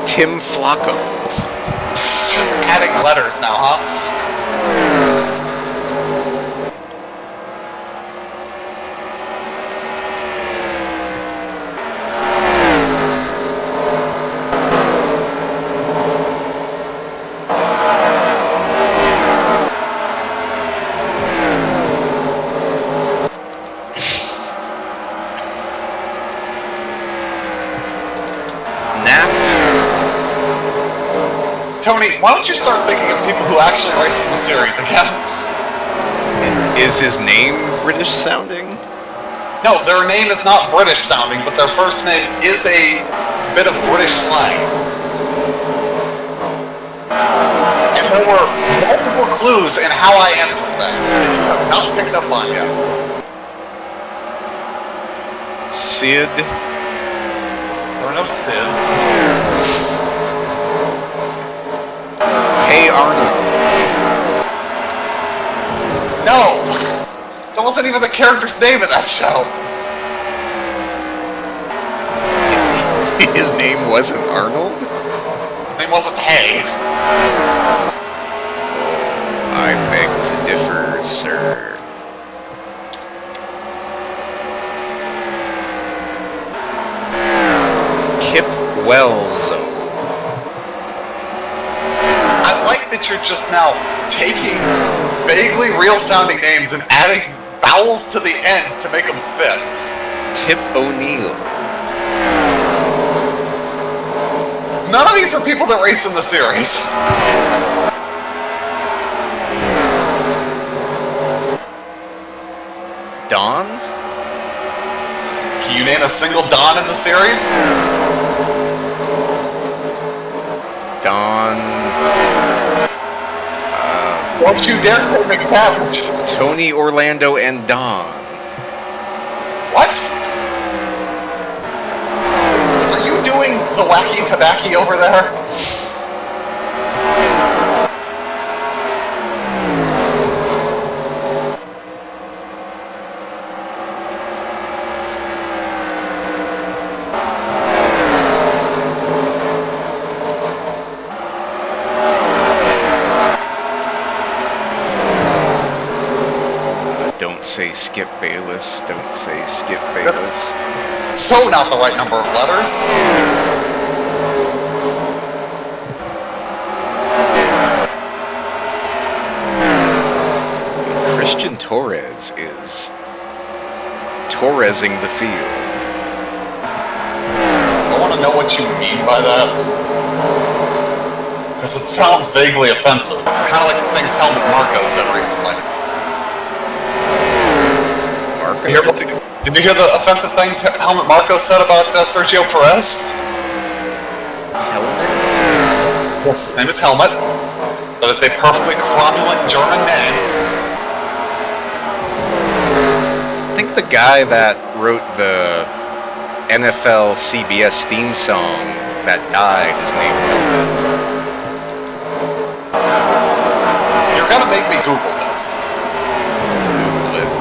Tim Flacco. Just adding letters now, huh? Tony, why don't you start thinking of people who actually race in the series again? Is his name British sounding? No, their name is not British sounding, but their first name is a bit of British slang. And there were multiple clues in how I answered that you have not picked up on yet. Sid. There are no Sids. Hey Arnold. No! That wasn't even the character's name in that show. His name wasn't Arnold? His name wasn't Hay. I beg to differ, sir. Kip Wells. I like that you're just now taking vaguely real-sounding names and adding vowels to the end to make them fit. Tip O'Neill. None of these are people that race in the series. Don? Can you name a single Don in the series? Don... Don't you dare say McTavish. Tony, Orlando, and Don. What? Are you doing the wacky tobacco over there? Don't say Skip Bayless. Don't say Skip Bayless. So not the right number of letters. Christian Torres is Torresing the field. know what you mean by that. Because it sounds vaguely offensive. It's kind of like the things Helmut Marko said recently. Marko? Did you hear the offensive things Helmut Marko said about Sergio Perez? Helmet? Yes, his name is Helmut. That is a perfectly cromulent German name. I think the guy that wrote the NFL CBS theme song that died is named Helmet. You're gonna make me Google this.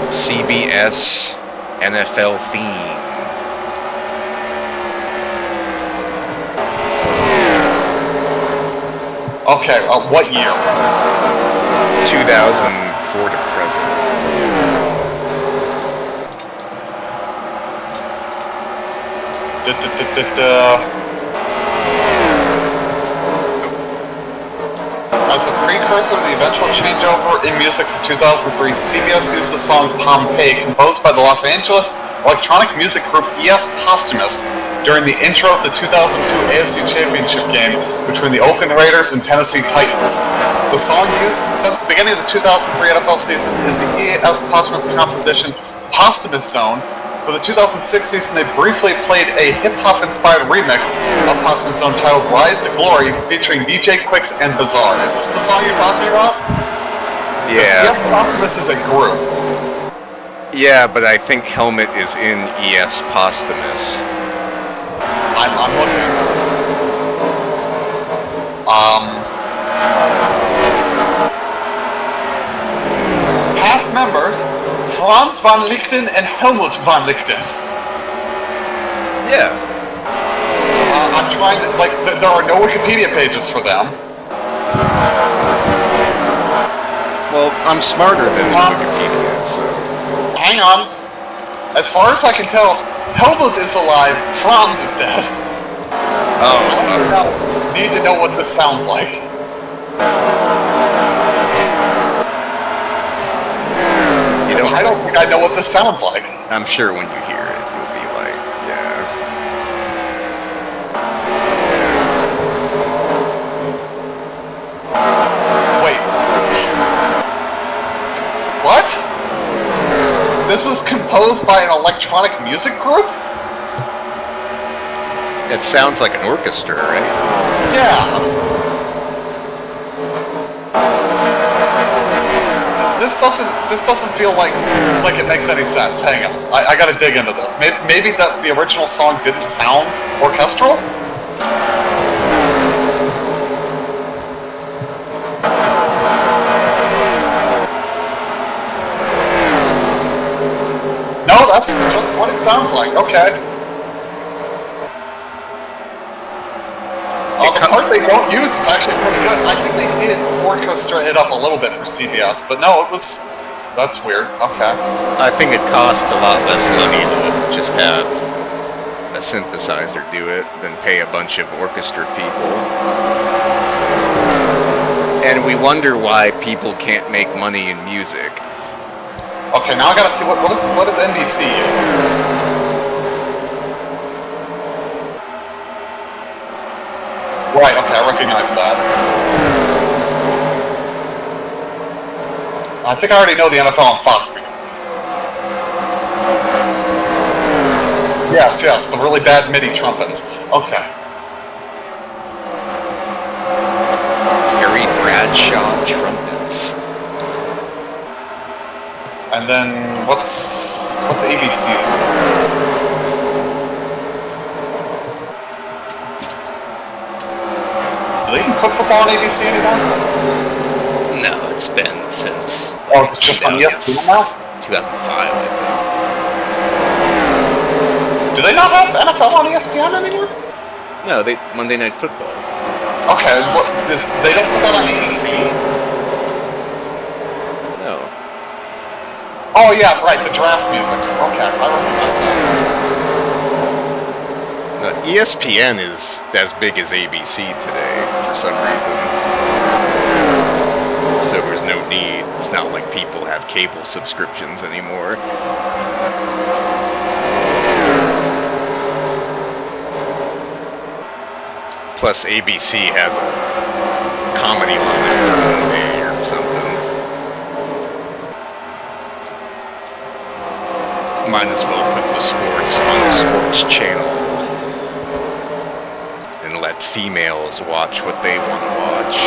CBS NFL theme. Okay, what year? 2004 to present. As a precursor to the eventual changeover in music for 2003, CBS used the song Pompeii, composed by the Los Angeles electronic music group ES Posthumous, during the intro of the 2002 AFC Championship game between the Oakland Raiders and Tennessee Titans. The song used since the beginning of the 2003 NFL season is the ES Posthumous composition Posthumous Zone. For the 2006 season, they briefly played a hip-hop inspired remix of Posthumous Zone titled Rise to Glory, featuring DJ Quicks and Bizarre. Is this the song you're talking about? Yeah. ES Posthumous is a group. Yeah, but I think Helmet is in ES Posthumous. I'm looking. Past members, Franz van Lichten and Helmut van Lichten. Yeah. I'm trying to, like, there are no Wikipedia pages for them. Well, I'm smarter than Wikipedia, so... Hang on. As far as I can tell, Helmut is alive, Franz is dead. Oh, I need to know what this sounds like. I don't think I know what this sounds like. I'm sure when you hear it, you'll be like, yeah. Wait. What? This was composed by an electronic music group? It sounds like an orchestra, right? Yeah. This doesn't feel like it makes any sense. Hang on, I gotta dig into this. Maybe that the original song didn't sound orchestral. No, that's just what it sounds like. Okay. The part they don't use is actually pretty good. I think they did orchestra it up a little bit for CBS, but no, that's weird. Okay. I think it costs a lot less money to just have a synthesizer do it than pay a bunch of orchestra people. And we wonder why people can't make money in music. Okay, now I gotta see what does NBC use? Right, okay, I recognize that. I think I already know the NFL on Fox music. Yes, the really bad MIDI trumpets. Okay. Terry Bradshaw trumpets. And then what's ABC's one? Do they even put football on ABC anymore? No, it's been since... Oh, it's just on ESPN now? 2005, I think. Do they not have NFL on ESPN anymore? No, Monday Night Football. Okay, they don't put that on ABC? No. Oh yeah, right, the draft music. Okay, I recognize that. No, ESPN is as big as ABC today, for some reason. So there's no need. It's not like people have cable subscriptions anymore. Plus, ABC has a comedy line every day or something. Might as well put the sports on the sports channel and let females watch what they want to watch.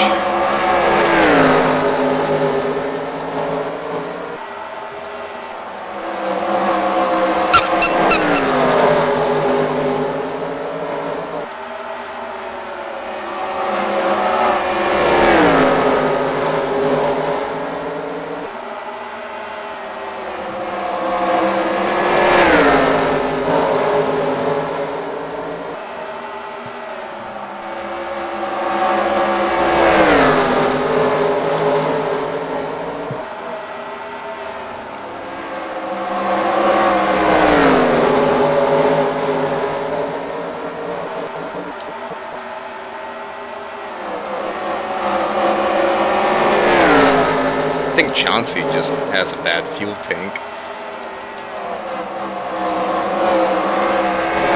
I think Chauncey just has a bad fuel tank.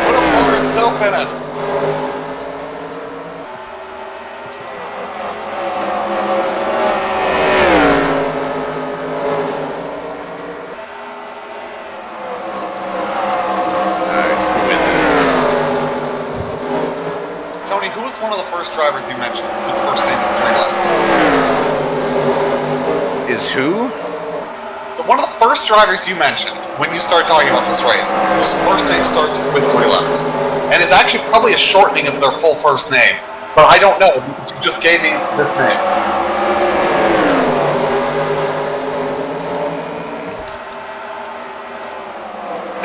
Put a bar of soap in it. Who is Tony, who was one of the first drivers you mentioned whose first name is 3 letters? it? Is who? One of the first drivers you mentioned when you started talking about this race, whose first name starts with 3 letters, and is actually probably a shortening of their full first name, but I don't know because you just gave me this name.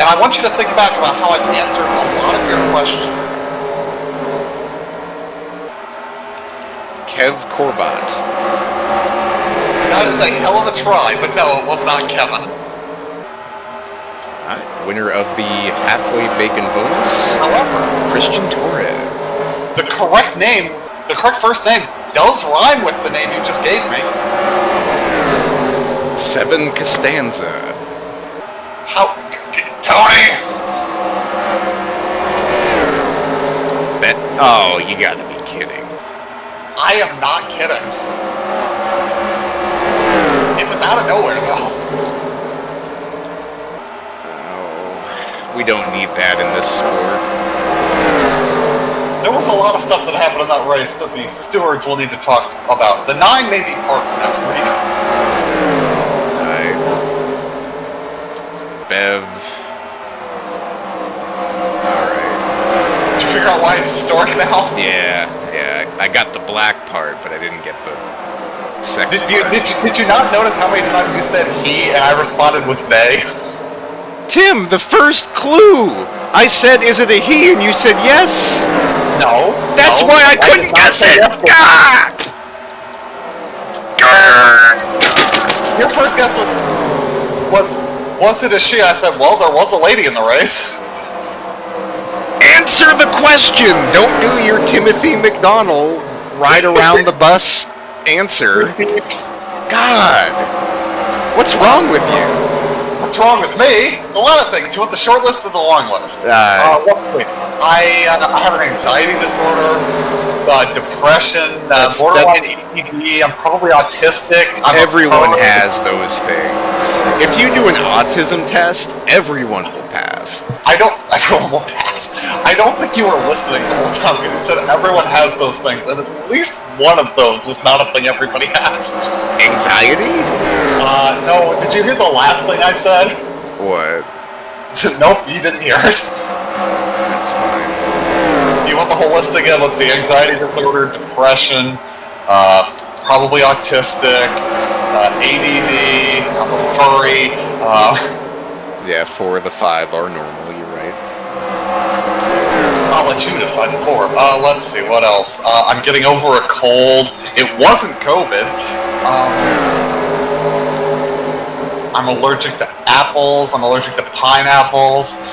And I want you to think back about how I've answered a lot of your questions. Kev Corbat. That is a hell of a try, but no, it was not Kevin. Alright, winner of the halfway bacon bonus, However, Christian Torres. the correct name, the correct first name, does rhyme with the name you just gave me. Seven Costanza. How... Tony! Oh, you gotta be kidding. I am not kidding. It was out of nowhere, though. Oh, we don't need that in this sport. There was a lot of stuff that happened in that race that the stewards will need to talk about. The 9 may be parked next week. Alright. Bev. Alright. Did you figure out why it's historic now? Yeah. I got the black part, but I didn't get the sex Did part. you not notice how many times you said he and I responded with they? Tim, the first clue! I said, is it a he? And you said yes? No. That's no, why I did couldn't not guess say it! yes. God! Your first guess was it a she? I said, well, there was a lady in the race. Answer the question! Don't do your Timothy McDonald ride around the bus answer. God! What's wrong with you? What's wrong with me? A lot of things. You want the short list or the long list? I have an anxiety disorder, depression, borderline ADD. I'm probably autistic. Everyone has those things. If you do an autism test, everyone will pass. Everyone will pass. I don't think you were listening the whole time because you said everyone has those things, and at least one of those was not a thing everybody has. Anxiety? No. Did you hear the last thing I said? What? Nope, you didn't hear it. That's fine. You want the whole list again? Let's see. Anxiety disorder, depression, probably autistic, ADD, I'm a furry. Yeah, 4 of the 5 are normal, you're right. I'll let you decide before. Let's see, what else? I'm getting over a cold. It wasn't COVID. I'm allergic to apples. I'm allergic to pineapples.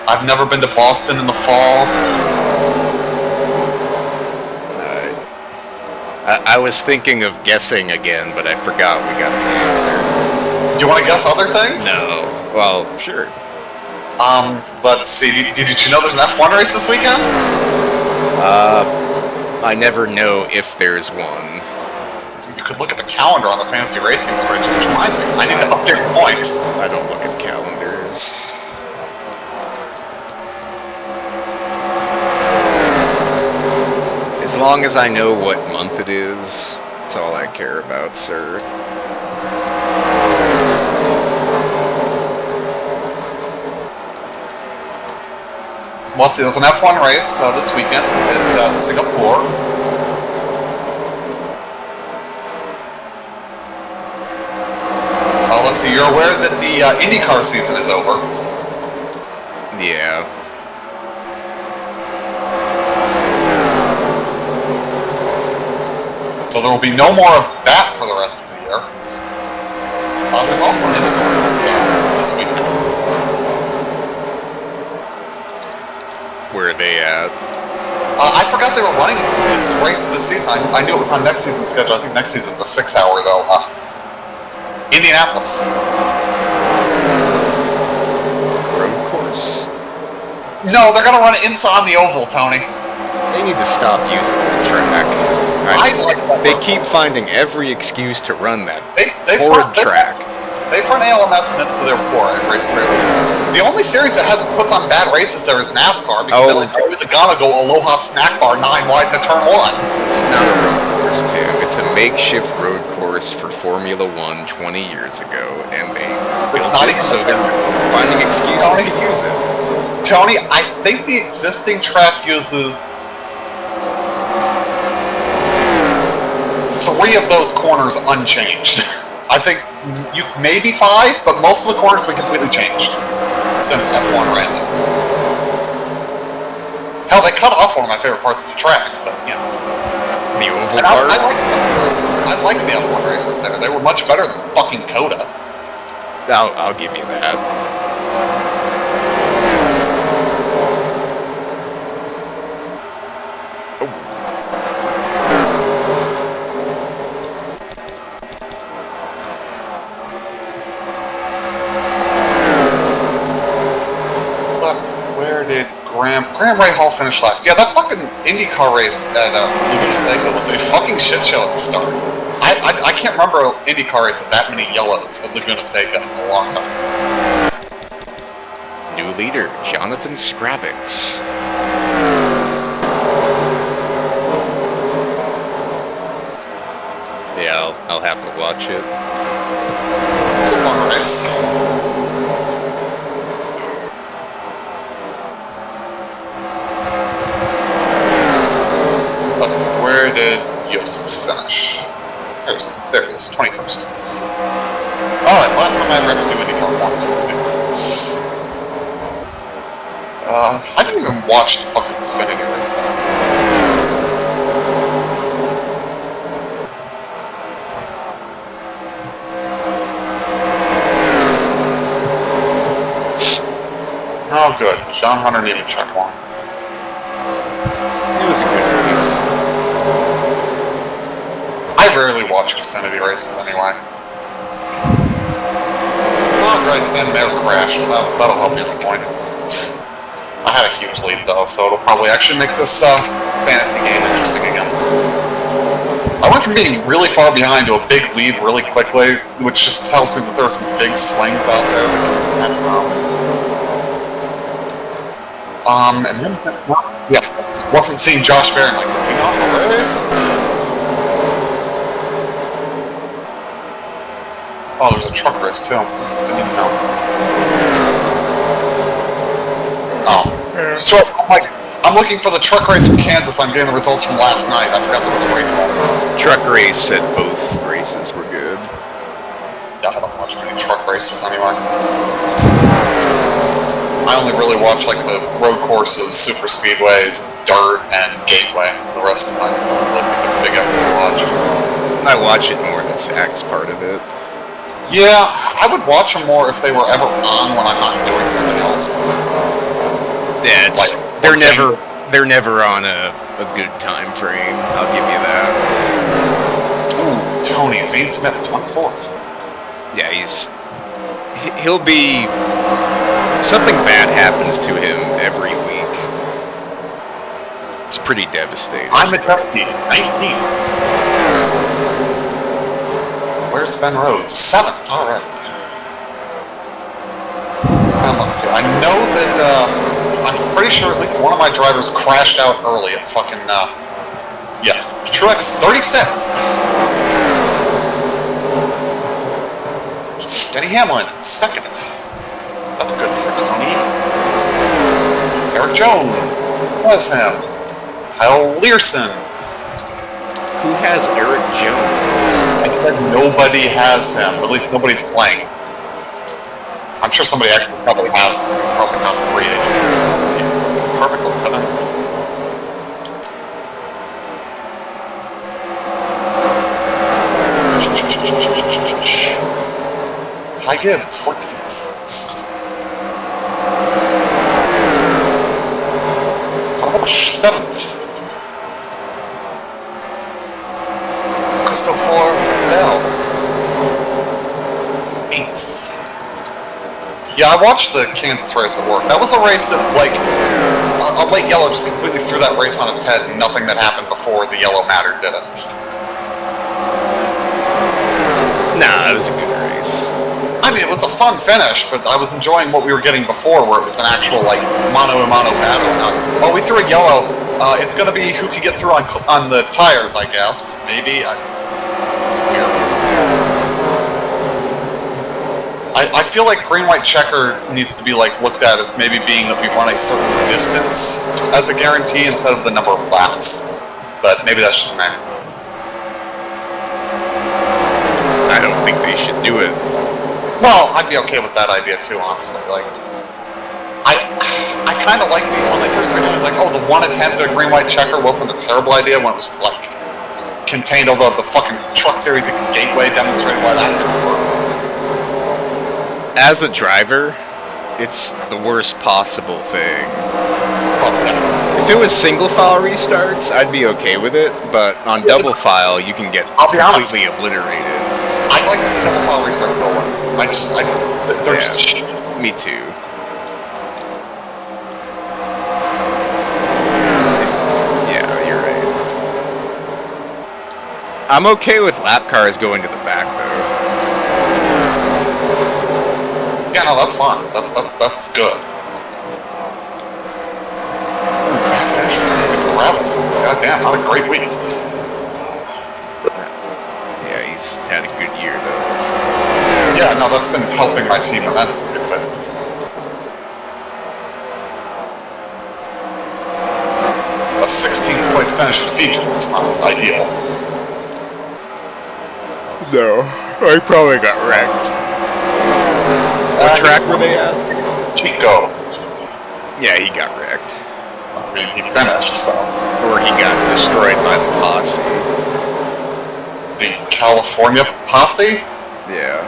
I've never been to Boston in the fall. I was thinking of guessing again, but I forgot we got the answer. Do you want to guess other things? No. Well, sure. Let's see. Did you know there's an F1 race this weekend? I never know if there's one. You could look at the calendar on the fantasy racing spreadsheet, which reminds me, I need to update the points. I don't look at calendars. As long as I know what month it is, that's all I care about, sir. Well, let's see, there's an F1 race this weekend in Singapore. Let's see, you're aware that the IndyCar season is over. Yeah. So there will be no more of that for the rest of the year. There's also an IMSA race this weekend. Where are they at? I forgot they were running this race this season. I knew it was on next season's schedule. I think next season's a 6-hour, though. Indianapolis. Road course? No, they're going to run IMSA on the oval, Tony. They need to stop using the track. I like that. They keep finding every excuse to run that Ford track. They've run ALMS and IMSA there before at race trailer. The only series that hasn't puts on bad races there is NASCAR because they let Joey Logano go Aloha Snack Bar 9 wide into turn 1. It's not a road course, Tim. It's a makeshift road course for Formula One 20 years ago, and it's not even so they're finding excuses to use it. Tony, I think the existing track uses 3 of those corners unchanged. I think maybe 5, but most of the corners have been completely changed since F1 ran them. Hell, they cut off one of my favorite parts of the track, but yeah. The oval part? I like the F1 races there. They were much better than fucking Coda. I'll give you that. Where did Graham Ray Hall finish last? Yeah, that fucking IndyCar race at Laguna Seca was a fucking shit show at the start. I can't remember an IndyCar race with that many yellows at Laguna Seca in a long time. New leader, Jonathan Scravix. Yeah, I'll have to watch it. It's a fun race. Let's see, where did Yosef finish? There it is, 21st. Alright, last time I ever have to do IndyCar once for the season. I didn't even watch the fucking Xfinity race last time. Oh good, John Hunter needed check one. It was a good race. I rarely watch Xfinity races anyway. Oh, great, Sam Mayer crashed. That'll help me with points. I had a huge lead though, so it'll probably actually make this fantasy game interesting again. I went from being really far behind to a big lead really quickly, which just tells me that there are some big swings out there that can be kind of rough. And then, yeah, wasn't seeing Josh Barron like this, you know, the race. Oh, there's a truck race too. I didn't know. Oh, so I'm looking for the truck race from Kansas. I'm getting the results from last night. I forgot there was a race. Truck race said both races were good. Yeah, I don't watch many truck races anyway. I only really watch like the road courses, super speedways, dirt, and gateway. The rest of them I don't really make a big effort to watch. I watch it more than Zach's part of it. Yeah, I would watch them more if they were ever on when I'm not doing something else. Yeah, it's, they're never on a good time frame. I'll give you that. Ooh, Tony Zane Smith, 24th. Yeah, he'll be... Something bad happens to him every week. It's pretty devastating. I'm at 19. Where's Ben Rhodes? 7th. All right. And let's see. I know that I'm pretty sure at least one of my drivers crashed out early at fucking yeah, Truex 36th. Denny Hamlin 2nd. That's good for Tony. Eric Jones has him. Kyle Learson. Who has Eric Jones? I said nobody has him. At least nobody's playing. I'm sure somebody actually probably has him. It's probably not a free agent. It's perfect 11th. Ty Gibbs, 14th. Bush, 7th. Christopher Bell, 8th. Yeah, I watched the Kansas race at work. That was a race that, like, a late yellow just completely threw that race on its head, and nothing that happened before the yellow mattered, did it? Nah, it was a good race. I mean, it was a fun finish, but I was enjoying what we were getting before, where it was an actual, like, mano-a-mano battle. Well, we threw a yellow. It's going to be who can get through on the tires, I guess. Maybe. It's weird. I feel like green-white checker needs to be, like, looked at as maybe being that we run a certain distance as a guarantee instead of the number of laps. But maybe that's just me. I don't think they should do it. Well, I'd be okay with that idea too, honestly. Like, I kind of like when they first started doing it, like, oh, the one attempt at a green-white checker wasn't a terrible idea when it was, like, contained, although the fucking Truck Series at Gateway demonstrated why that didn't work. As a driver, it's the worst possible thing. Well, yeah. If it was single file restarts, I'd be okay with it, but on double file, you can get I'll be honest. completely obliterated. I'd like to see double file restarts go away. They're Yeah. just shit. Me too. Yeah, you're right. I'm okay with lap cars going to the back, though. Yeah, no, that's fine. That's good. Bad finish for David Gravel. Goddamn, not a great week. Yeah, he's had a good year, though. So. Yeah, no, that's been helping my team immensely, but... A 16th place finish in feature is not ideal. No, I probably got wrecked. What track were they at? Chico. Yeah, he got wrecked. I mean, he finished, so... Or he got destroyed by the posse. The California posse? Yeah.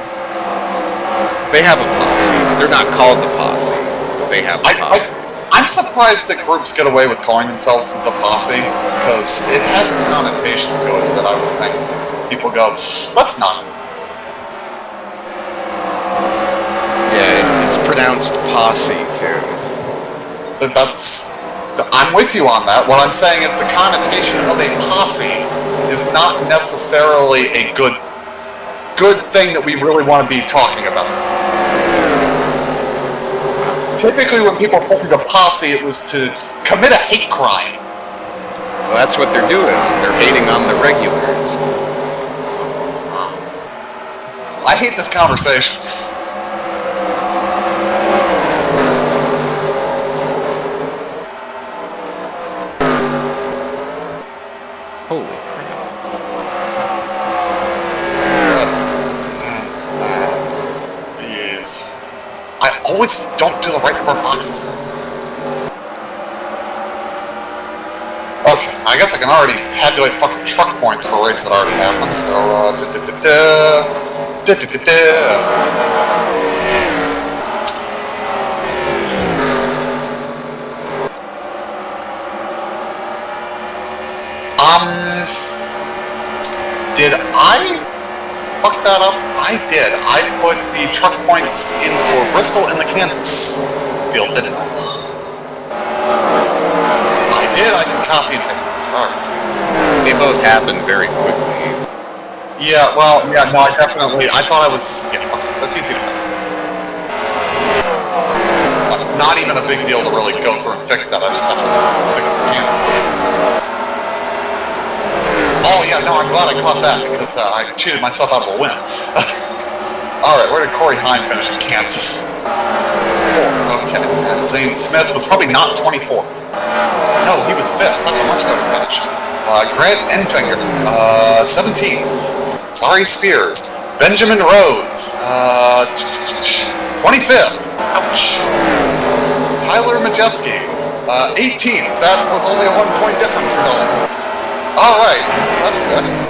They have a posse. They're not called the posse, but they have a posse. I'm surprised that groups get away with calling themselves the posse, because it has a connotation to it that I would think people go, let's not. Yeah, it's pronounced posse, too. I'm with you on that. What I'm saying is the connotation of a posse is not necessarily a good thing that we really want to be talking about. Typically when people are talking a posse, it was to commit a hate crime. Well, that's what they're doing. They're hating on the regulars. I hate this conversation. Holy crap. These. I always don't do the right number of boxes. Okay, I guess I can already tabulate fucking truck points for a race that already happened, so, did I fuck that up? I did. I put the truck points in for Bristol and the Kansas field, didn't I? I did. I can copy and paste it. All right. They both happened very quickly. Yeah, well, yeah, no, I thought I was, yeah, okay, that's easy to fix. Not even a big deal to really go through and fix that. I just have to fix the Kansas races. Oh, yeah, no, I'm glad I caught that because I cheated myself out of a win. Alright, where did Corey Hine finish in Kansas? 4th, okay. And Zane Smith was probably not 24th. No, he was 5th. That's a much better finish. Grant Enfinger, 17th. Sorry Spears. Benjamin Rhodes, 25th. Ouch. Tyler Majeski, 18th. That was only a 1-point difference for Dylan. Alright, that's next.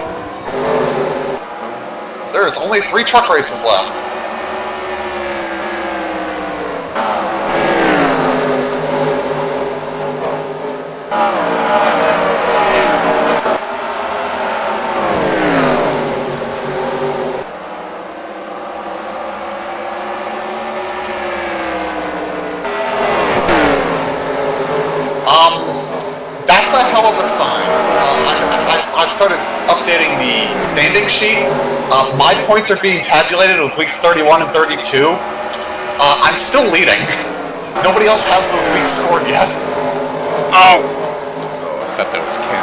There's only 3 truck races left. That's a hell of a sign. I've started updating the standing sheet. My points are being tabulated with weeks 31 and 32. I'm still leading. Nobody else has those weeks scored yet. Oh! I thought that was Ken.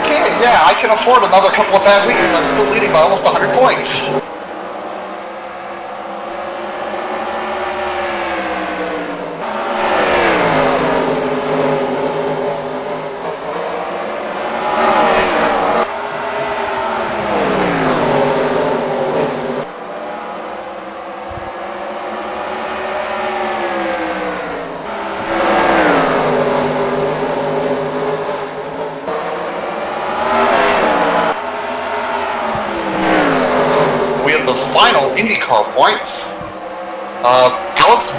Okay, yeah, I can afford another couple of bad weeks. I'm still leading by almost 100 points. Final IndyCar points. Alex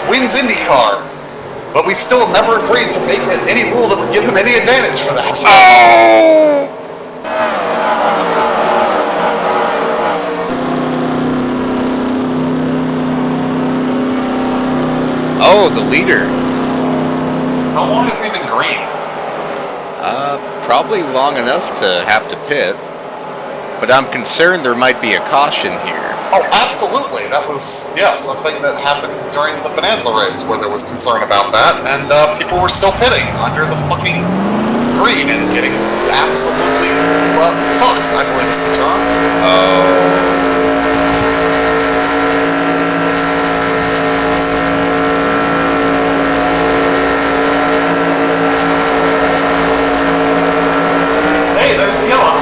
wins IndyCar, but we still never agreed to make it any rule that would give him any advantage for that. Oh, the leader. How long have we been green? Probably long enough to have to pit. But I'm concerned there might be a caution here. Oh, absolutely. That was, yes, a thing that happened during the Bonanza race where there was concern about that, and people were still pitting under the fucking green and getting absolutely fucked, I believe is the term. Oh. Hey, there's the yellow.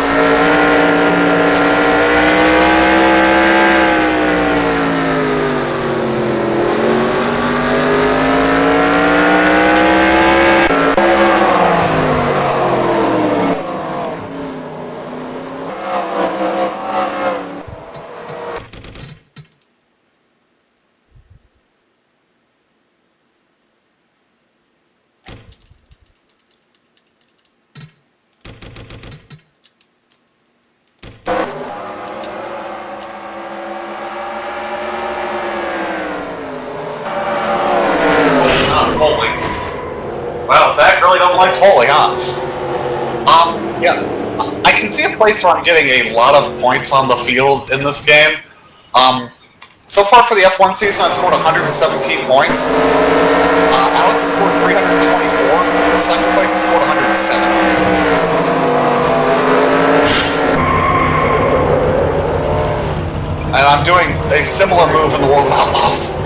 Well, Zach really doesn't like Foley, huh? Yeah. I can see a place where I'm getting a lot of points on the field in this game. So far for the F1 season, I've scored 117 points. Alex has scored 324. Second place has scored 107. And I'm doing a similar move in the World of Outlaws.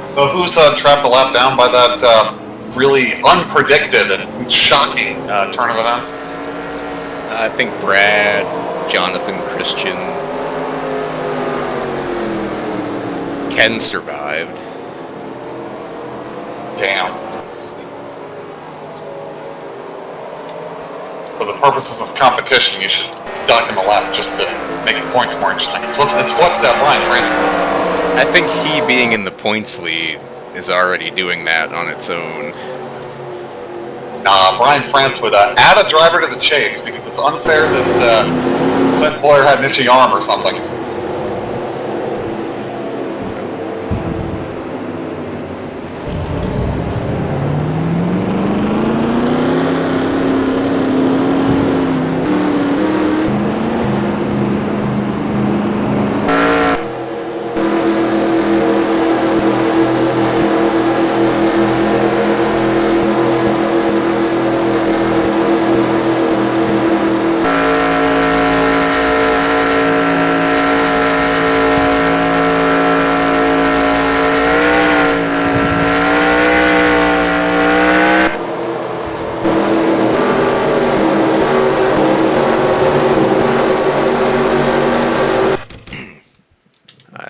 So who's trapped a lap down by that really unpredicted and shocking turn of events? I think Brad, Jonathan, Christian. Ken survived. Damn. For the purposes of competition, you should duck him a lap just to make the points more interesting. It's what Brian France did. I think he being in the points lead is already doing that on its own. Nah, Brian France would add a driver to the chase because it's unfair that Clint Boyer had an itchy arm or something.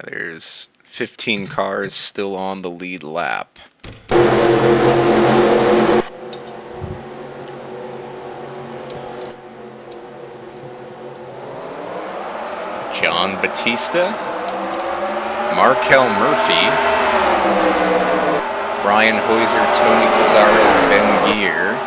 There's 15 cars still on the lead lap. John Batista, Markel Murphy, Brian Hoiser, Tony Pizarro, Ben Gear.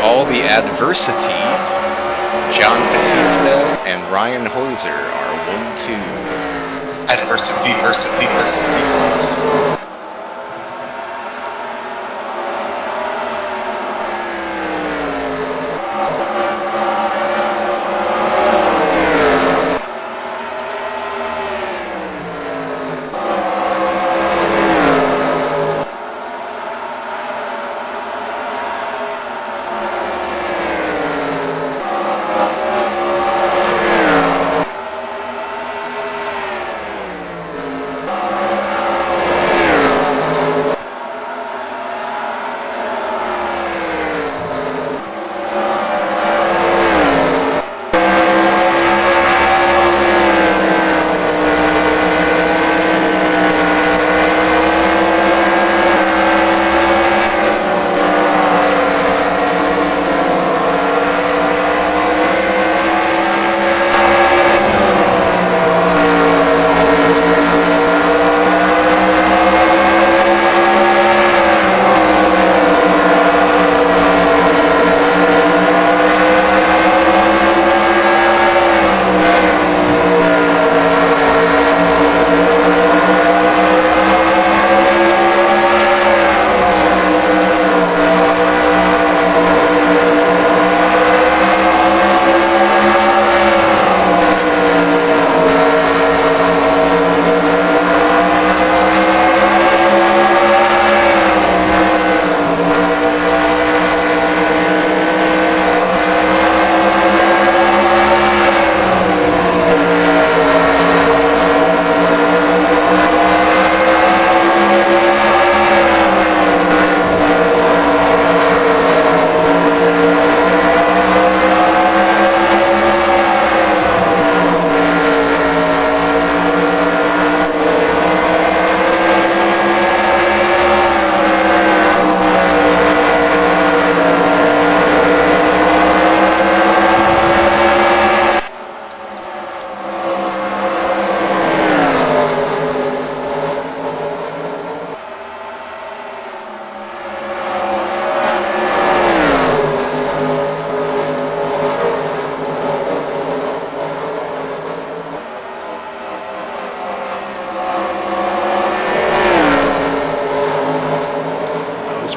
All the adversity, John Batista and Ryan Hoiser are 1-2. Adversity.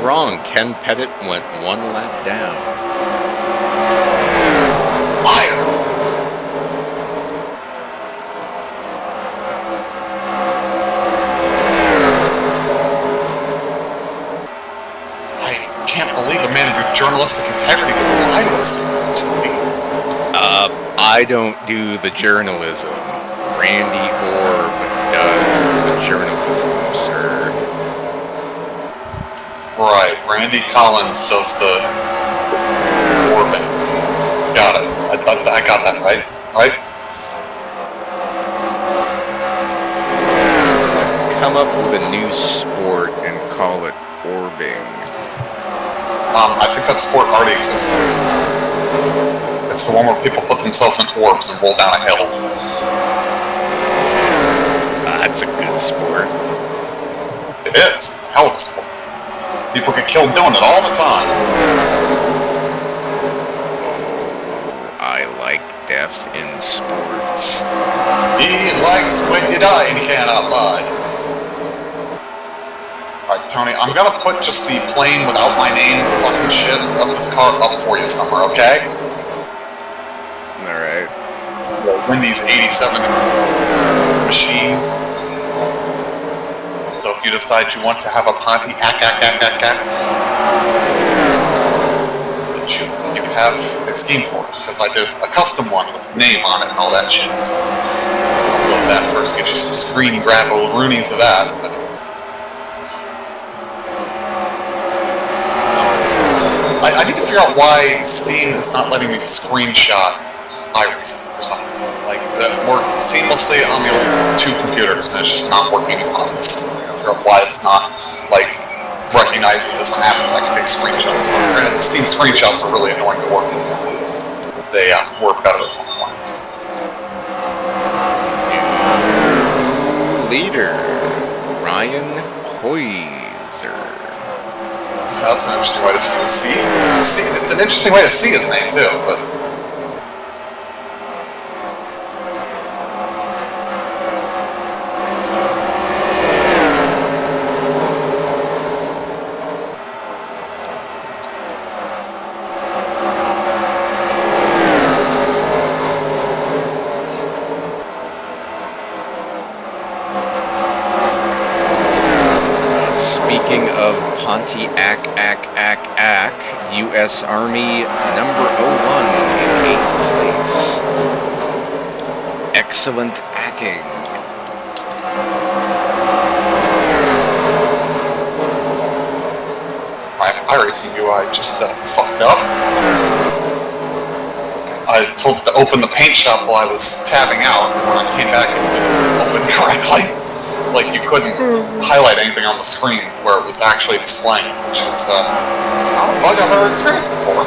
wrong. Ken Pettit went 1 lap down. Liar! I can't believe a man of your journalistic integrity would lie to us like that, Tony. I don't do the journalism. Randy Orb does the journalism, sir. Right, Randy Collins does the orbing. Got it. I got that right. Right? Come up with a new sport and call it orbing. I think that sport already existed. It's the one where people put themselves in orbs and roll down a hill. That's a good sport. It is. It's a hell of a sport. People get killed doing it all the time. I like death in sports. He likes when you die and he cannot lie. Alright, Tony, I'm gonna put just the plain without my name fucking shit of this car up for you somewhere, okay? Alright. Wendy's 87 machine. So if you decide you want to have a Pontiac, you have a scheme for it, because I did a custom one with name on it and all that shit. So I'll build that first, get you some screen grab old Roonies of that. I need to figure out why Steam is not letting me screenshot iRacing for some reason. Like, that worked seamlessly on the old 2 computers, and it's just not working on this. I gotta figure out why it's not, like, recognizing this on app and I can take screenshots. But granted, the Steam screenshots are really annoying to work with. They work better at some point. New leader, Ryan Hoyser. So that's an interesting way to see. It's an interesting way to see his name, too, but... Speaking of Pontiac, U.S. Army number 01 in 8th place. Excellent acking. My iRacing UI just fucked up. I told it to open the paint shop while I was tabbing out, and when I came back it didn't open correctly. Like, you couldn't highlight anything on the screen where it was actually displaying, which is not a bug I've ever experienced before.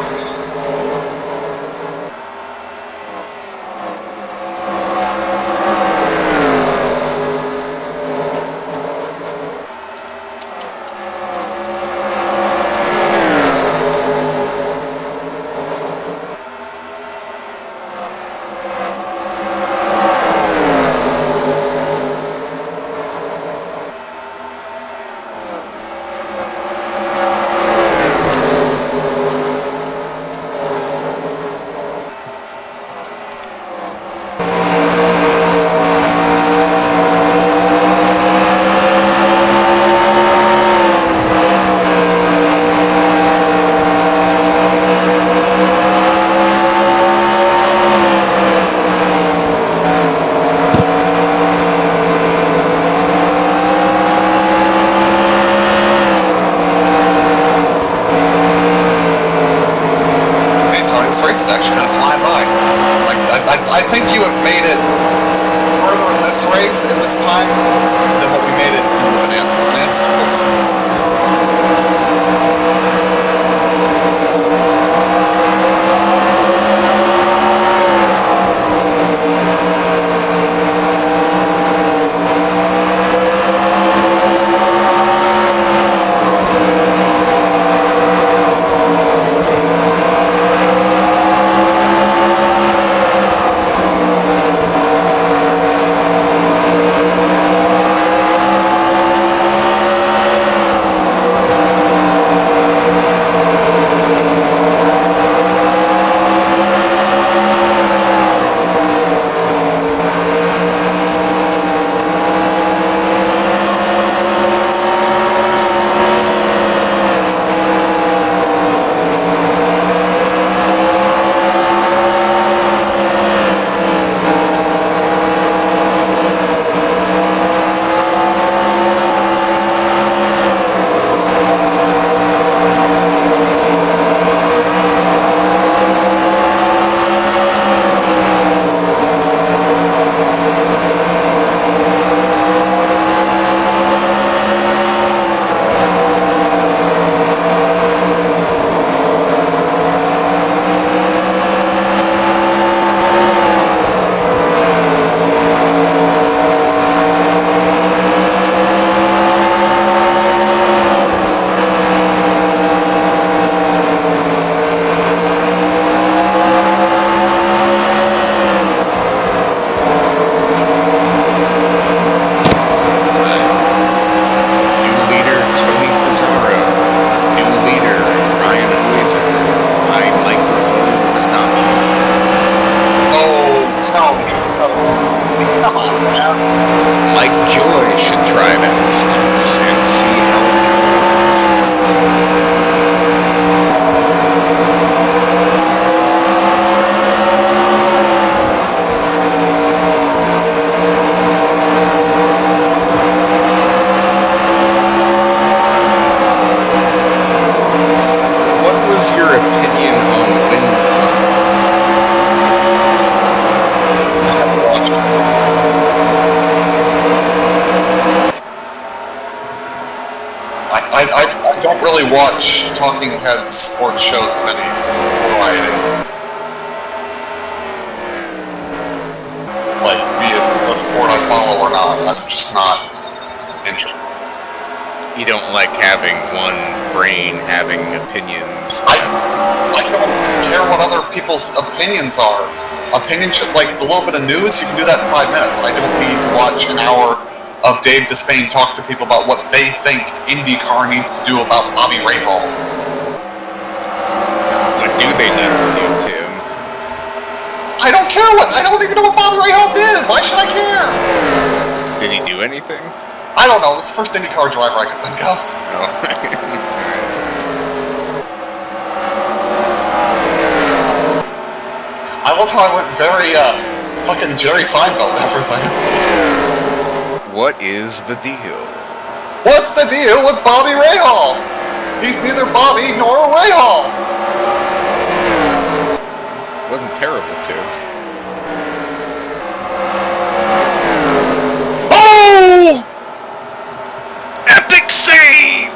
This race is actually kind of flying by. Like, I think you have made it further in this race in this time than what we made it in the Bonanza. Bonanza was cool. I don't really watch talking heads sports shows of any variety. Like, be it the sport I follow or not, I'm just not interested. You don't like having one brain having opinions. I don't care what other people's opinions are. Opinions should, like, the little bit of news, you can do that in 5 minutes. I don't need to watch an hour of Dave Despain talk to people about what they think IndyCar needs to do about Bobby Rahal. What do they need to do, Tim? I don't care what. I don't even know what Bobby Rahal did. Why should I care? Did he do anything? I don't know. This is the first IndyCar driver I could think of. Oh. I love how I went very, fucking Jerry Seinfeld there for a second. What is the deal? What's the deal with Bobby Rahal? He's neither Bobby nor a Rahal. Wasn't terrible, too. Oh! Epic save!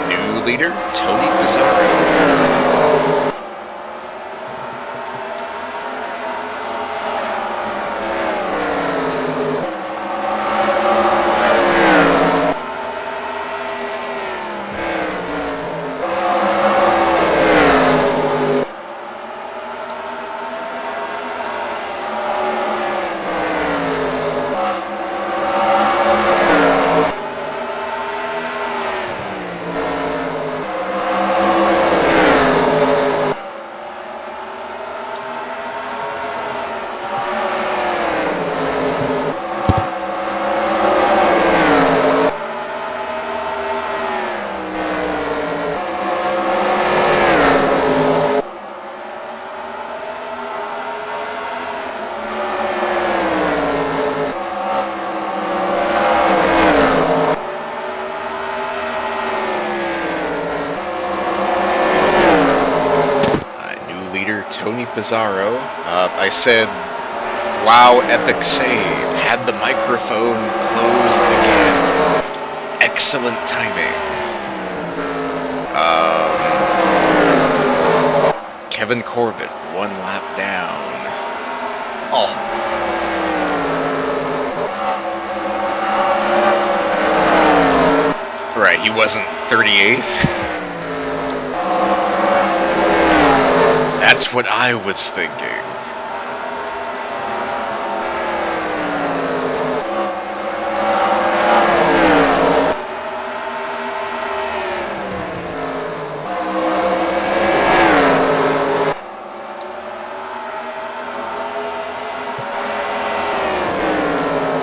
New leader, Tony Pizarro. Tony Pizarro. I said, wow, epic save. Had the microphone closed again. Excellent timing. Kevin Corbett, 1 lap down. Oh. Right, he wasn't 38th. That's what I was thinking.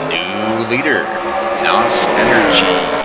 New leader, NOS Energy.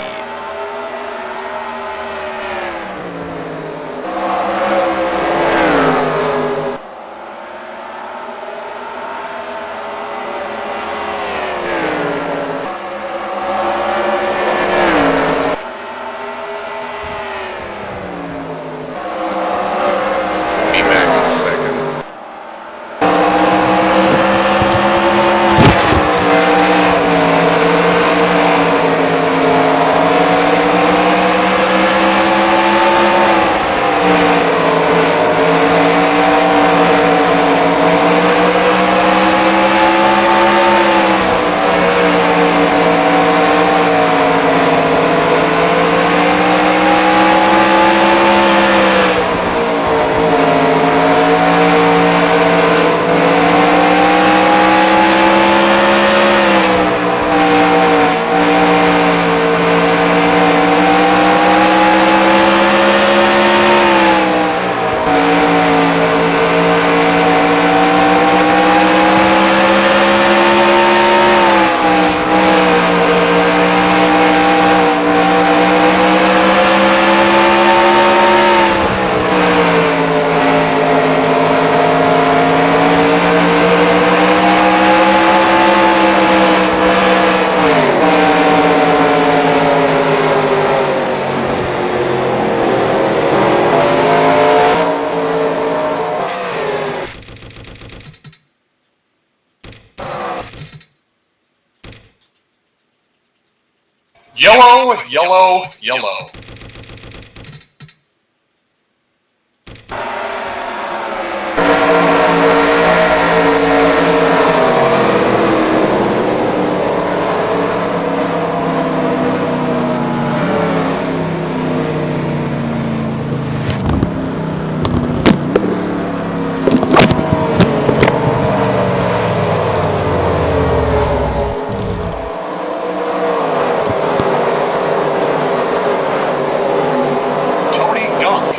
Yellow, yellow, yellow.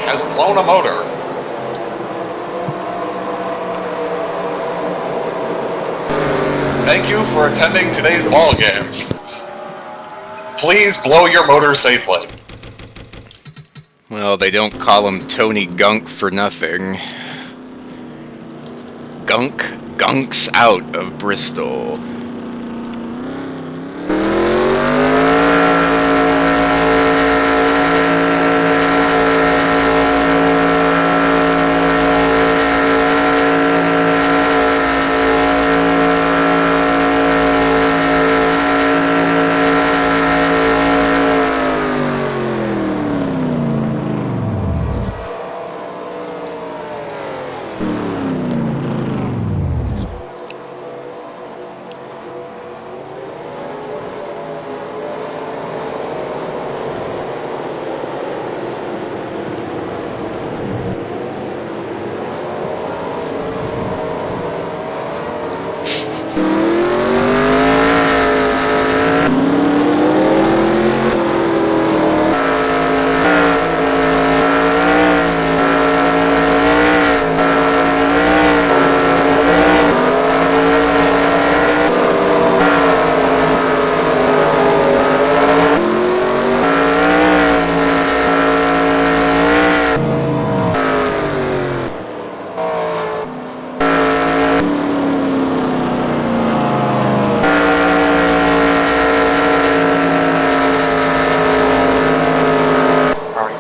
Has blown a motor. Thank you for attending today's ball game. Please blow your motor safely. Well, they don't call him Tony Gunk for nothing. Gunk's out of Bristol.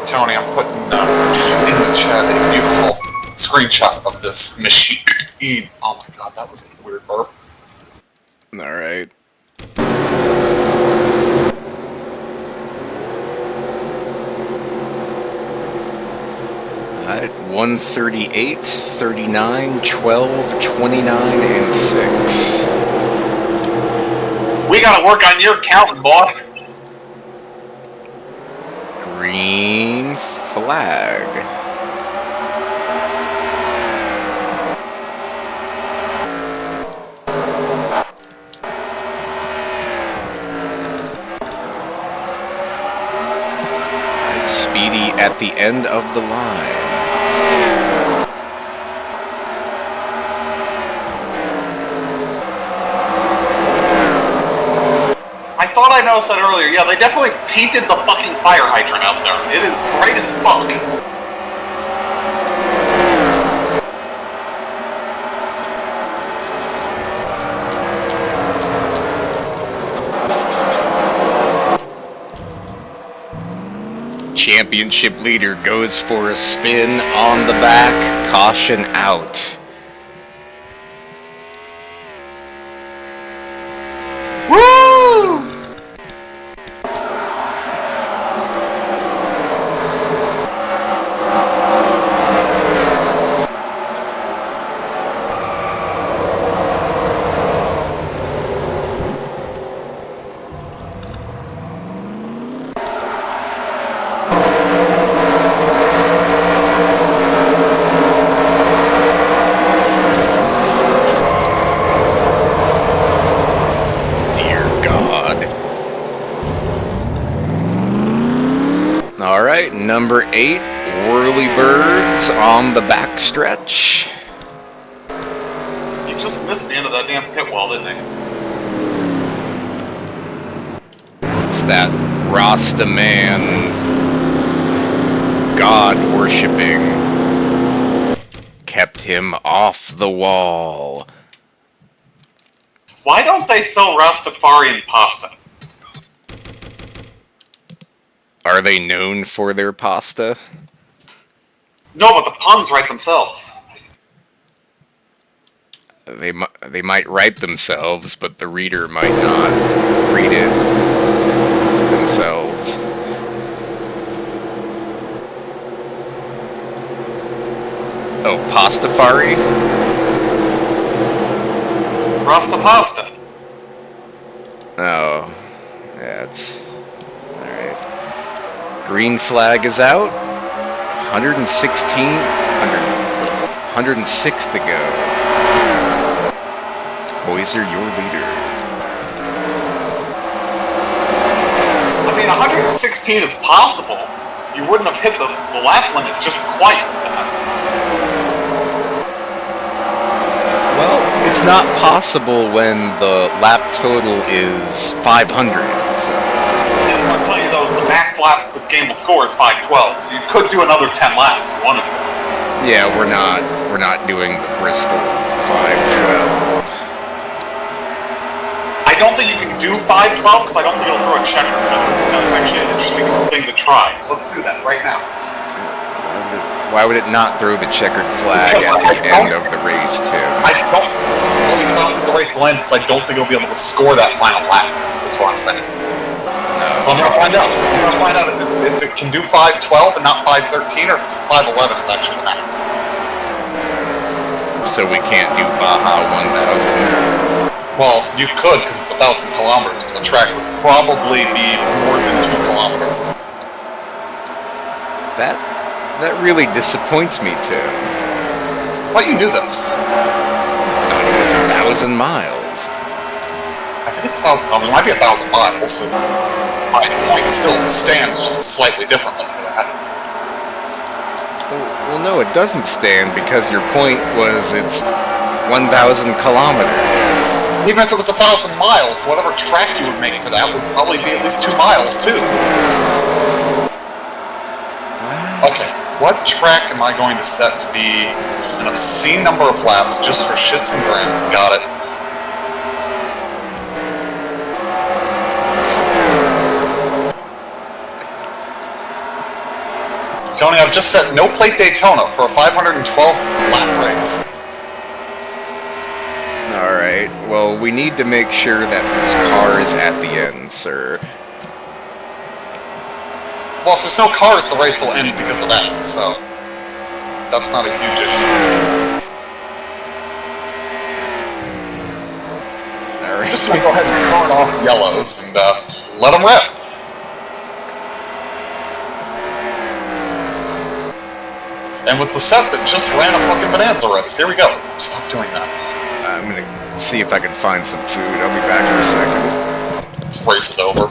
Tony, I'm putting in the chat a beautiful screenshot of this machine. Oh my god, that was a weird burp. Alright. Alright, 138, 39, 12, 29, and 6. We gotta work on your counting, boy. Green flag. Alright, Speedy at the end of the line. I thought I noticed that earlier. Yeah, they definitely painted the fucking fire hydrant out there. It is bright as fuck. Championship leader goes for a spin on the back. Caution out. Woo! Alright, number 8, Whirly Birds on the backstretch. He just missed the end of that damn pit wall, didn't he? It's that Rasta man, God worshipping, kept him off the wall. Why don't they sell Rastafarian pasta? Are they known for their pasta? No, but the puns write themselves. they might write themselves, but the reader might not read it themselves. Oh, Pastafari? Rasta pasta. Oh, that's alright. Green flag is out. 106 to go. Hoyser, your leader. I mean, 116 is possible. You wouldn't have hit the lap limit just quite. Well, it's not possible when the lap total is 500. So. Yes, what I'm telling you though is the max laps the game will score is 512, so you could do another 10 laps if you wanted to. Yeah, we're not doing the Bristol 512. I don't think you can do 512 because I don't think it'll throw a checker. That's actually an interesting thing to try. Let's do that right now. Why would it not throw the checkered flag at the end of the race, too? I don't. Well, because I don't think the race will end because I don't think it'll be able to score that final lap. That's what I'm saying. No. So I'm going to find out. I'm going to find out if it can do 512 and not 513 or 511 is actually the max. So we can't do Baja 1000? Well, you could because it's 1,000 kilometers and the track would probably be more than 2 kilometers. That really disappoints me, too. Well, you knew this. I thought it was 1,000 miles. I think it's 1,000 kilometers. It might be 1,000 miles, so my point still stands just slightly differently for that. Well, no, it doesn't stand because your point was it's 1,000 kilometers. Even if it was 1,000 miles, whatever track you would make for that would probably be at least 2 miles, too. Okay, what track am I going to set to be an obscene number of laps just for shits and grins? Got it. Tony, I've just set no plate Daytona for a 512 lap race. Alright, well, we need to make sure that there's cars at the end, sir. Well, if there's no cars, the race will end because of that, so that's not a huge issue. Alright. Just gonna go ahead and turn off yellows and let them rip. And with the set that just ran a fucking bonanza race, here we go. Stop doing that. I'm gonna see if I can find some food. I'll be back in a second. Race is over.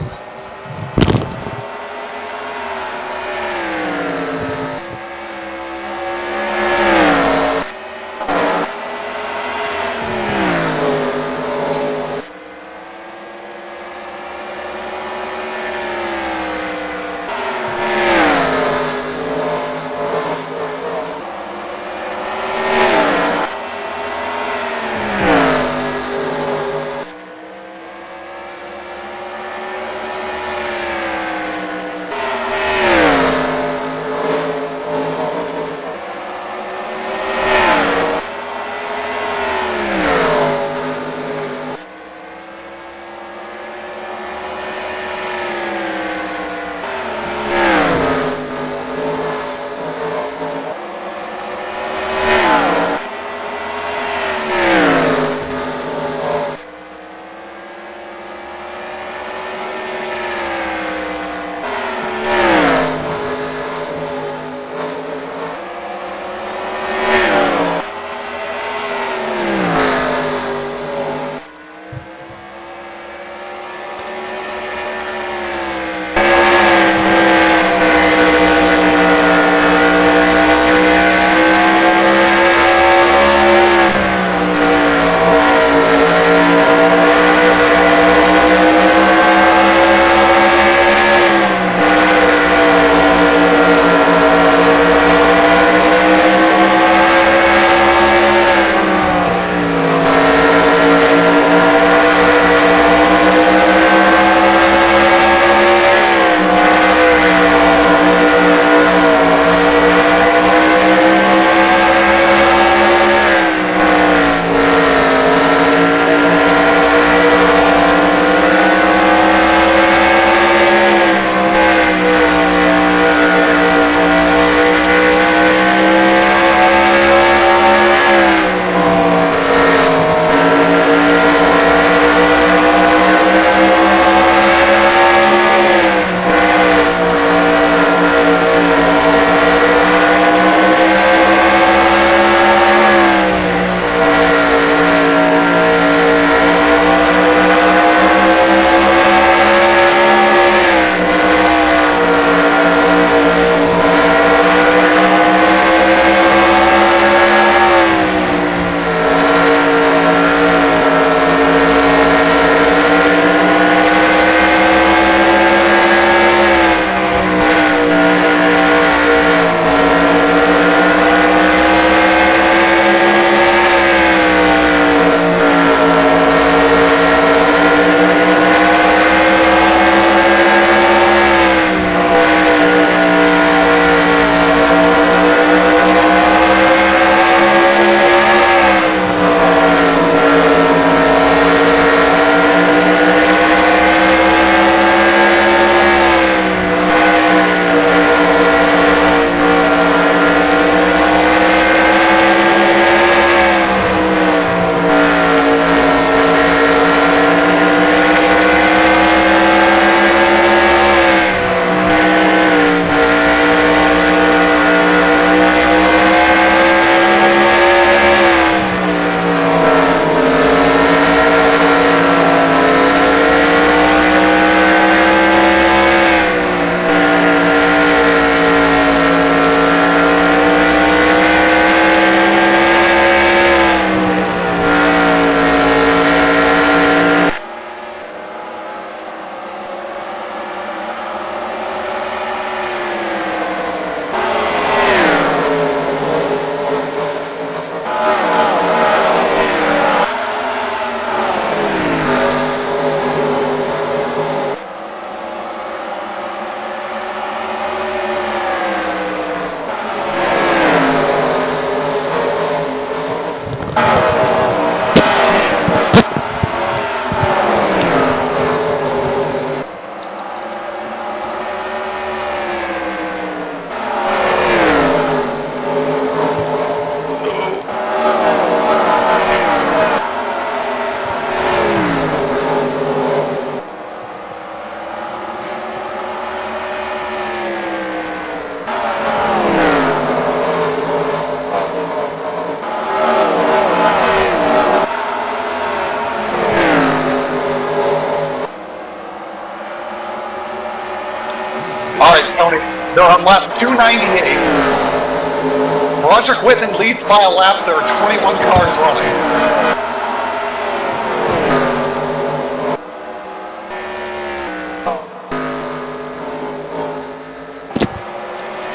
They're on lap 298. Roderick Whitman leads by a lap. There are 21 cars running.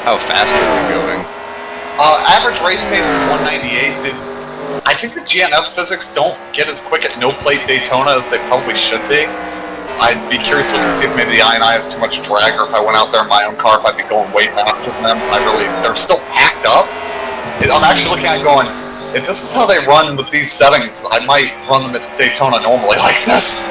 How fast are we going? Average race pace is 198. I think the GNS physics don't get as quick at no-plate Daytona as they probably should be. I'd be curious to see if maybe the I&I has too much drag, or if I went out there in my own car, if I'd be going way faster than them. They're still packed up. I'm actually looking at it going, if this is how they run with these settings, I might run them at Daytona normally like this.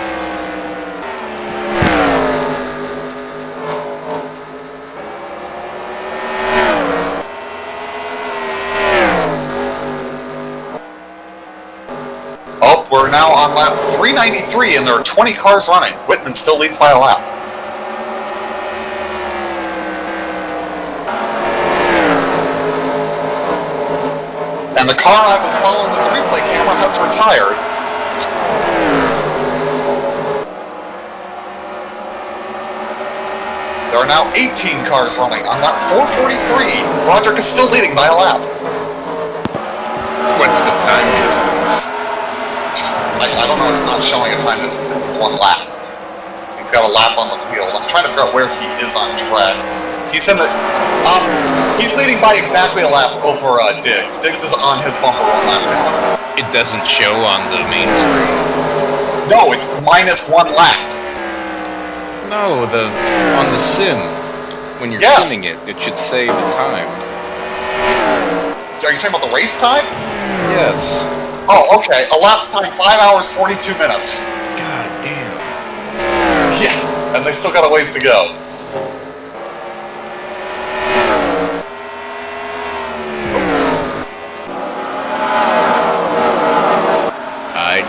We're now on lap 393, and there are 20 cars running. Whitman still leads by a lap. And the car I was following with the replay camera has retired. There are now 18 cars running. On lap 443, Roderick is still leading by a lap. What's the time distance? I don't know, it's not showing a time distance because it's one lap. He's got a lap on the field. I'm trying to figure out where he is on track. He's in the... he's leading by exactly a lap over Diggs. Diggs is on his bumper one lap down. It doesn't show on the main screen. No, it's minus one lap. No, on the sim. When you're simming it, it should say the time. Are you talking about the race time? Yes. Oh, okay. A lap's time, 5 hours, 42 minutes. God damn. Yeah, and they still got a ways to go.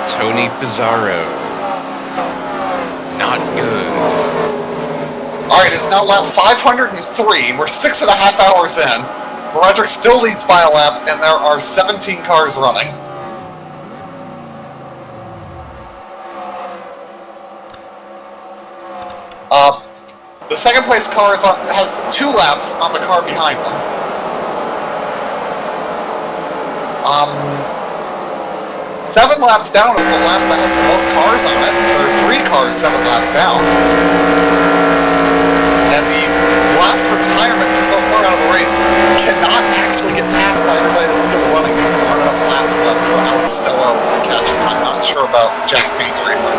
Tony Pizarro. Not good. Alright, it's now lap 503. We're 6.5 hours in. Roderick still leads by a lap, and there are 17 cars running. The second place car has 2 laps on the car behind them. 7 laps down is the lap that has the most cars on it. There are 3 cars 7 laps down. And the last retirement so far out of the race cannot actually get passed by everybody that's still running because there aren't enough laps left for Alex Stello to catch him. I'm not sure about Jack Painter either.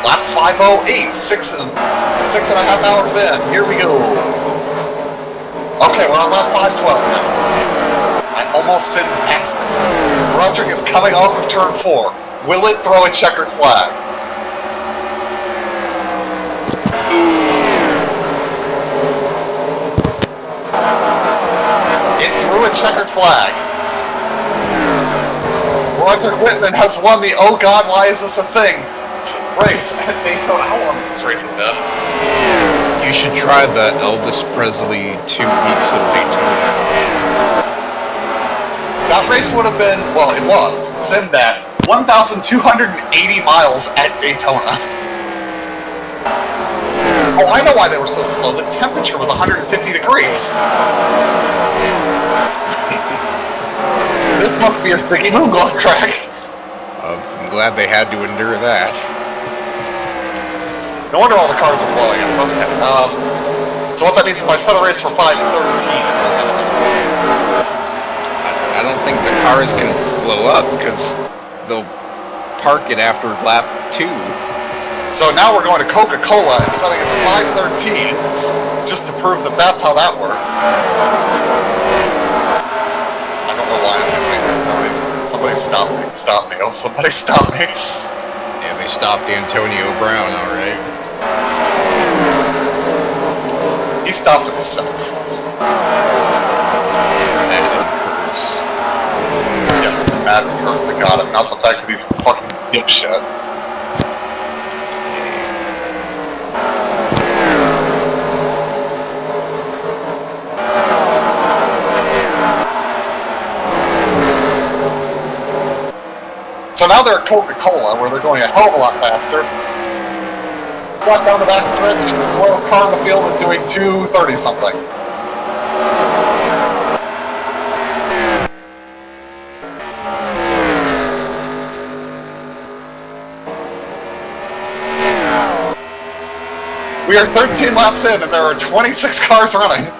Lap 508, 6.5 hours in. Here we go. Okay, we're on lap 512 now. I almost sit past it. Roderick is coming off of turn 4. Will it throw a checkered flag? It threw a checkered flag. Roderick Whitman has won the "Oh God, why is this a thing?" race at Daytona. How long has this race been? You should try the Elvis Presley 2 weeks of Daytona. That race would have been, well, it was, Simdat, 1,280 miles at Daytona. Oh, I know why they were so slow. The temperature was 150 degrees. This must be a sticky moonglove track. I'm glad they had to endure that. No wonder all the cars were blowing up. Okay. So what that means if I set a race for 5:13. I don't think the cars can blow up because they'll park it after lap 2. So now we're going to Coca-Cola and setting it to 5:13 just to prove that that's how that works. I don't know why I'm doing this. Somebody stop me. Stop me. Oh, somebody stop me. Yeah, they stopped Antonio Brown, alright. He stopped himself. Madden curse. Yeah, it's the Madden curse that got him, not the fact that he's a fucking dipshit. So now they're at Coca-Cola, where they're going a hell of a lot faster. flat down the back stretch. The slowest car in the field is doing 230 something. We are 13 laps in and there are 26 cars running.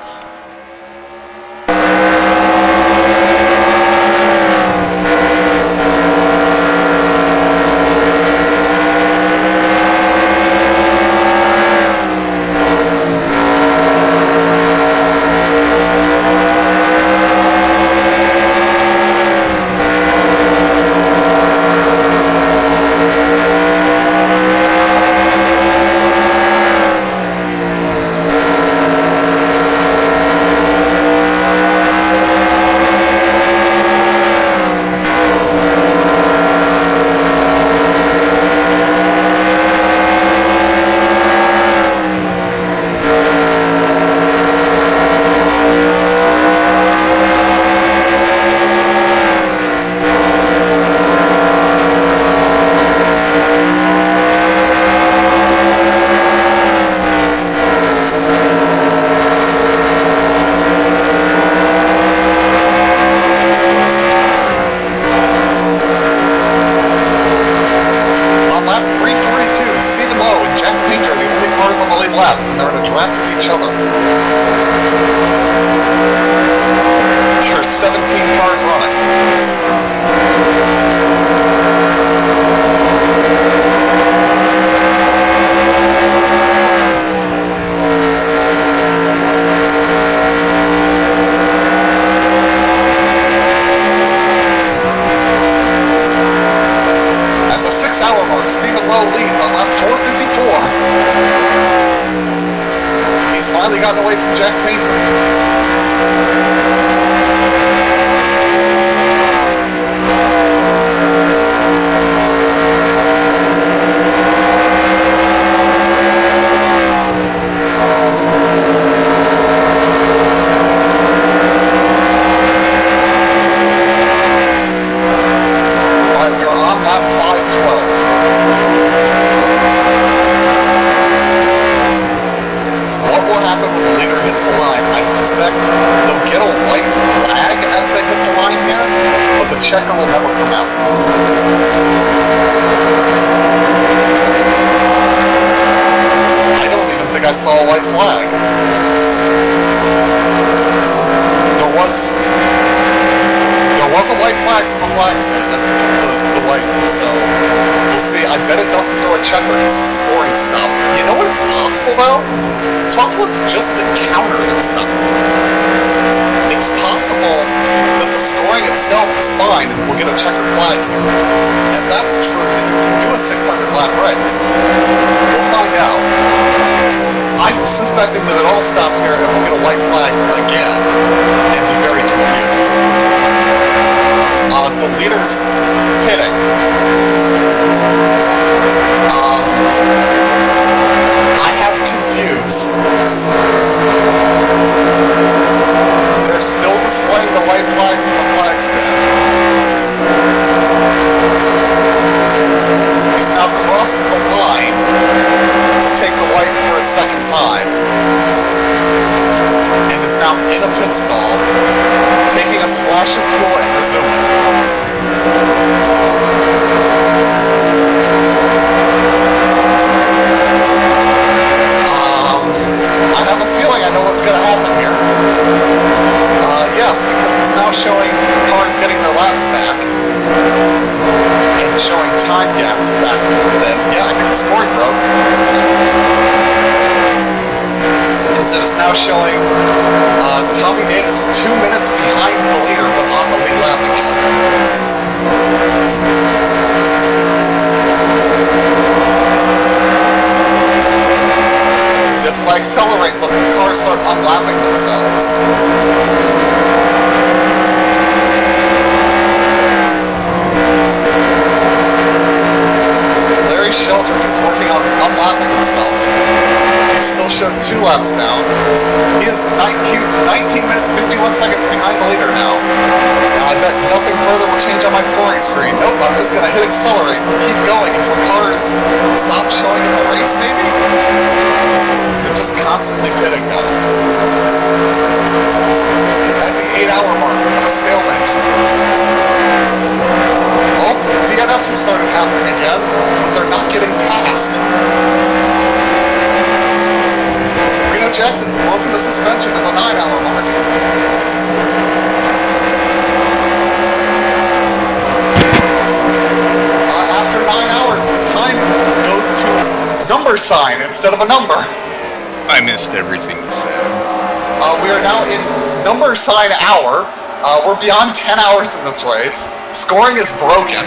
I saw a white flag. There was a white flag from a flag stand as he took the white, so we'll see. I bet it doesn't throw a checker. It's a scoring stop. You know what? It's possible though. It's possible it's just the counter that stopped. It's possible that the scoring itself is fine and we'll get a checkered flag here. If that's true, then you can do a 600 lap race. We'll find out. I'm suspecting that it all stopped here and we'll get a white flag again and be very confused. The leader's pitting. I have confused. They're still displaying the white flag from the flag stand. He's now crossed the line to take the white for a second time and is now in a pit stall, taking a splash of fuel and resuming. I have a feeling I know what's going to happen here. Yes, because it's now showing cars getting their laps back and showing time gaps back for them. Yeah, I think the scoring broke. Because it is now showing Tommy Davis 2 minutes behind the leader, but on the lead lap again. Just if I accelerate, look, the cars start unlapping themselves. Larry Sheldrick is working on unlapping himself. He still showed 2 laps down. He's 19 minutes 51 seconds behind the leader now. And I bet nothing further will change on my scoring screen. Nope, I'm just gonna hit accelerate and keep going until cars stop showing in the race, maybe? They're just constantly pitting now. At the 8-hour mark, we have a stalemate. Oh, DNFs have started happening again, but they're not getting past. Reno Jackson's broken the suspension at the 9-hour mark. After 9 hours, the time goes to number sign instead of a number. I missed everything you said. We are now in number sign hour. We're beyond 10 hours in this race. Scoring is broken.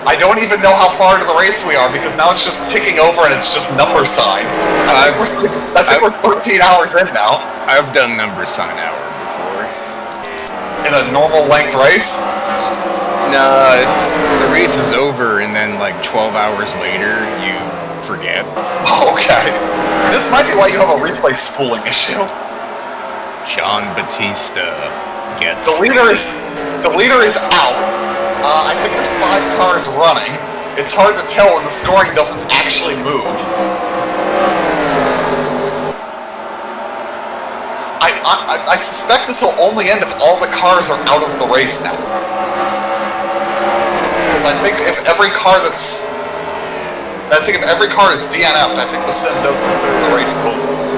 I don't even know how far into the race we are because now it's just ticking over and it's just number sign. I think we're 13 hours in now. I've done number sign hour before. In a normal length race? No, the race is over and then like 12 hours later you forget. Okay. This might be why you have a replay spooling issue. John Batista gets... The leader is out. I think there's 5 cars running. It's hard to tell when the scoring doesn't actually move. I suspect this will only end if all the cars are out of the race now. Because I think if every car is DNF'd, I think the sim does consider the race over.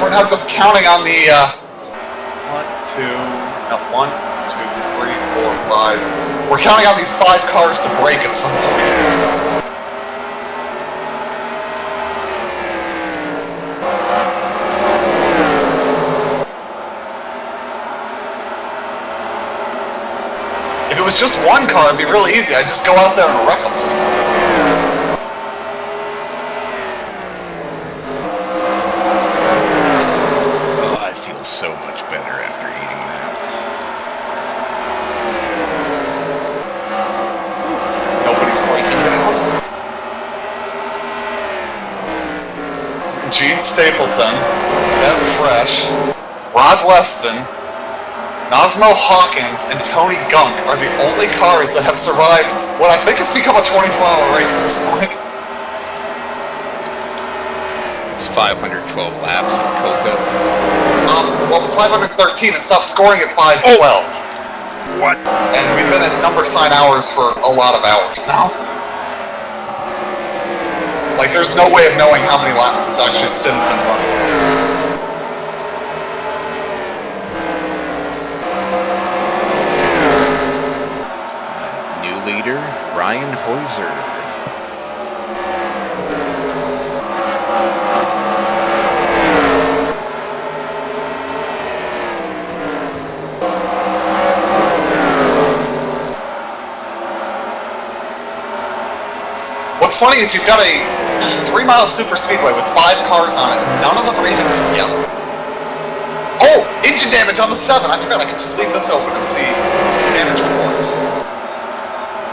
We're now just counting on the 1, 2, 3, 4, 5. We're counting on these 5 cars to break at some point. If it was just one car, it'd be really easy. I'd just go out there and wreck them. So much better after eating that. Nobody's breaking down. Gene Stapleton, Bev Fresh, Rod Weston, Nosmo Hawkins, and Tony Gunk are the only cars that have survived what I think has become a 24-hour race at this point. It's 512 laps in Coca. Well, it's 513. It stopped scoring at 512. What? And we've been at number sign hours for a lot of hours now. Like, there's no way of knowing how many laps it's actually simmed and running. New leader, Ryan Hoiser. What's funny is you've got a 3-mile super speedway with 5 cars on it, and none of them are even together. Oh! Engine damage on the 7! I forgot I could just leave this open and see damage reports.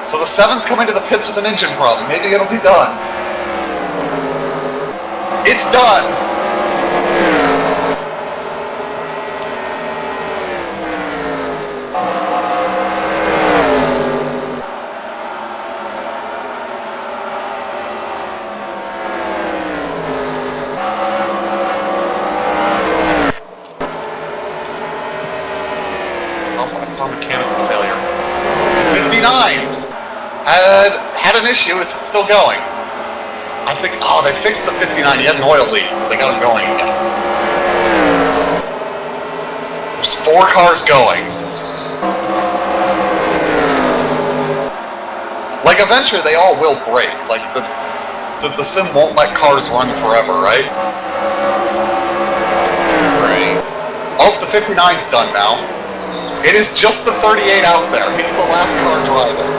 So the 7's coming to the pits with an engine problem. Maybe it'll be done. It's done! Mechanical failure. The 59 had an issue. Is it still going? I think. Oh, they fixed the 59. He had an oil leak. They got him going again. There's 4 cars going. Like eventually, they all will break. Like the sim won't let cars run forever, right? Right. Oh, the 59's done now. It is just the 38 out there. He's the last car driving.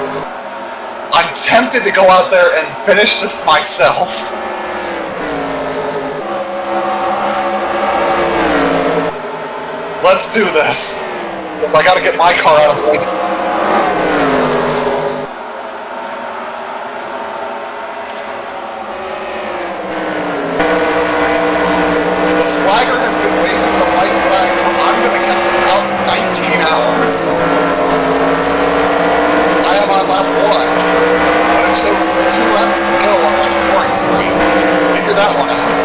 I'm tempted to go out there and finish this myself. Let's do this. I gotta get my car out of the way. scoring screen. Figure that one out.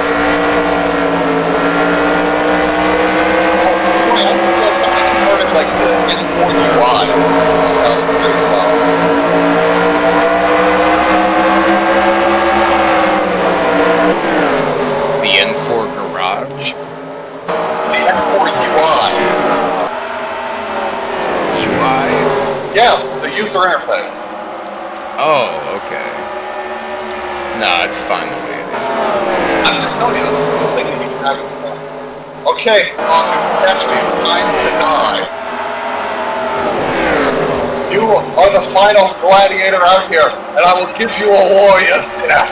Oh, I also saw somebody converted like the N4 UI to 2003 as well. The N4 Garage? The N4 UI. UI? Yes, the user interface. Oh, okay. Nah, it's fine the way it is. I'm just telling you, that's the thing that you can have. Okay, Hawkins, catch me. It's time to die. You are the final gladiator out here, and I will give you a warrior's death.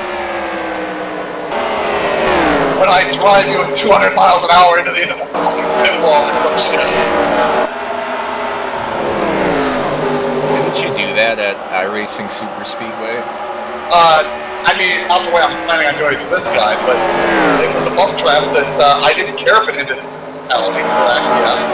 When I drive you at 200 miles an hour into the end of the fucking pit wall or some shit. Didn't you do that at iRacing Super Speedway? I mean, not the way I'm planning on doing it to this guy, but it was a bump draft that I didn't care if it ended in his fatality, correct? Yes.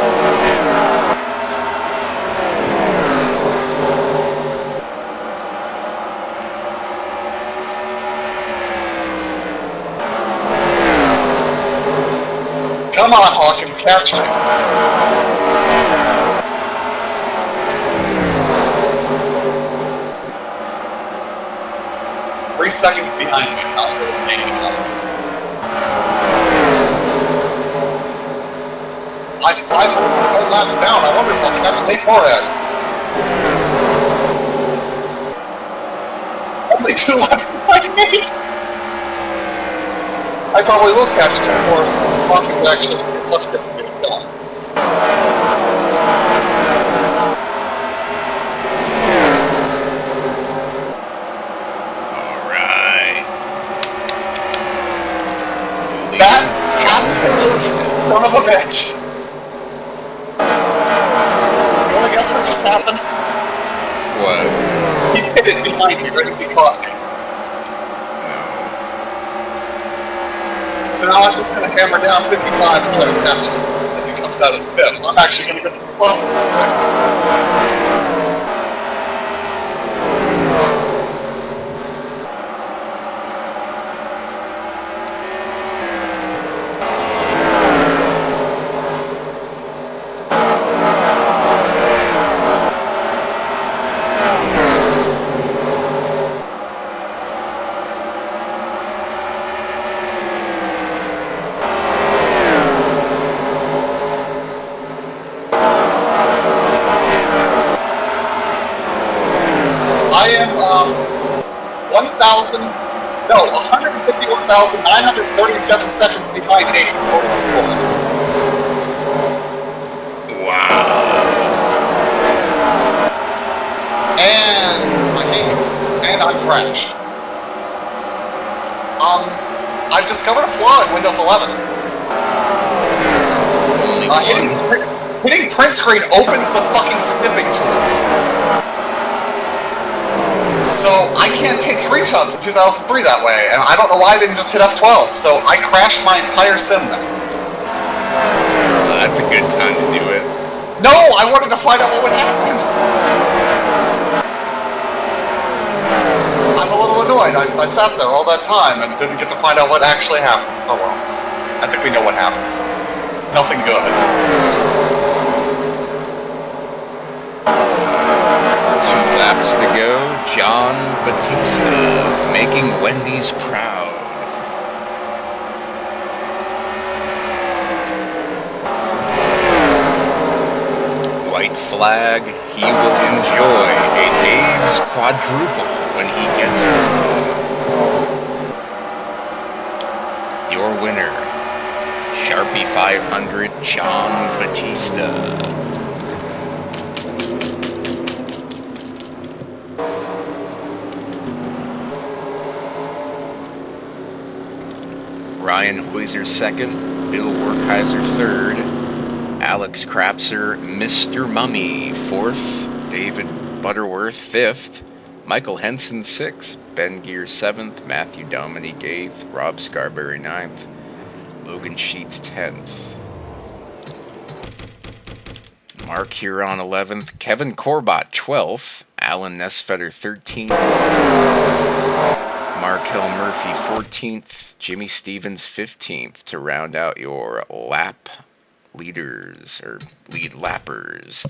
Come on, Hawkins, catch me. It's 3 seconds behind me, not really making up. I'm 5 laps down. I wonder if I'll catch Nate Morad. Only 2 laps behind Nate. I probably will catch him before Hawkins actually gets up there and get going. Alright. That absolute son of a bitch. You wanna guess what just happened? What? He pitted behind me right as he caught me. So now I'm just going to hammer down 55 and try to catch him as he comes out of the pits. I'm actually going to get some spots in this race. I am 151,937 seconds behind Nate according to score. Wow. And I crashed. I've discovered a flaw in Windows 11. Hitting print screen opens the fucking snipping tool. So I can't take screenshots in 2003 that way, and I don't know why I didn't just hit F12, so I crashed my entire sim then. Well, that's a good time to do it. No, I wanted to find out what would happen. I'm a little annoyed. I sat there all that time and didn't get to find out what actually happens. Oh well. I think we know what happens. Nothing good. 2 laps to go. John Batista making Wendy's proud. White flag. He will enjoy a Dave's quadruple when he gets home. Your winner, Sharpie 500, John Batista. Ryan Hoyser second, Bill Werkheiser third, Alex Krapser, Mr. Mummy fourth, David Butterworth fifth, Michael Henson sixth, Ben Gear seventh, Matthew Dominique eighth, Rob Scarberry ninth, Logan Sheets 10th, Mark Huron 11th, Kevin Corbett 12th, Alan Nesfetter 13th, Markel Murphy 14th, Jimmy Stevens 15th to round out your lap leaders, or lead lappers.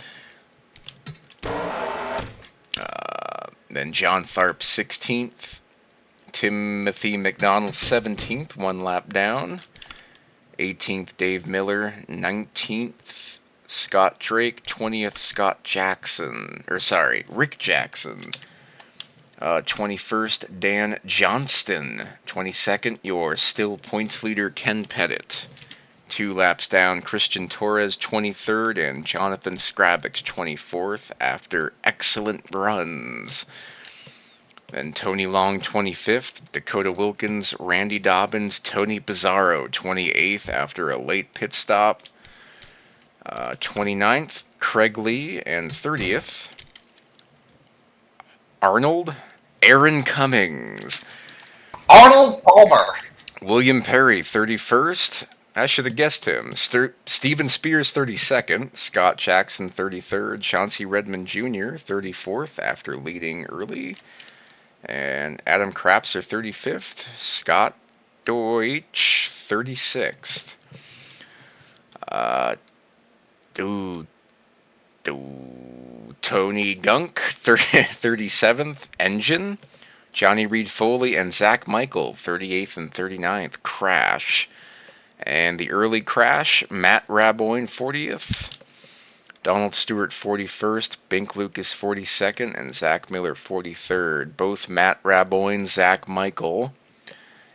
Then John Tharp 16th, Timothy McDonald 17th, one lap down. 18th, Dave Miller 19th, Scott Drake 20th, Rick Jackson. 21st, Dan Johnston. 22nd, your still points leader, Ken Pettit. 2 laps down, Christian Torres 23rd and Jonathan Skrabix 24th after excellent runs. Then Tony Long 25th, Dakota Wilkins, Randy Dobbins, Tony Pizarro 28th after a late pit stop. 29th, Craig Lee, and 30th, Aaron Cummings. Arnold Palmer. William Perry 31st. I should have guessed him. Steven Spears 32nd. Scott Jackson 33rd. Chauncey Redmond Jr. 34th after leading early. And Adam Krapser 35th. Scott Deutsch 36th. Tony Gunk 37th. Engine. Johnny Reed Foley and Zach Michael 38th and 39th. Crash. And the early crash, Matt Raboyne 40th, Donald Stewart 41st, Bink Lucas 42nd, and Zach Miller 43rd. Both Matt Raboyne, Zach Michael,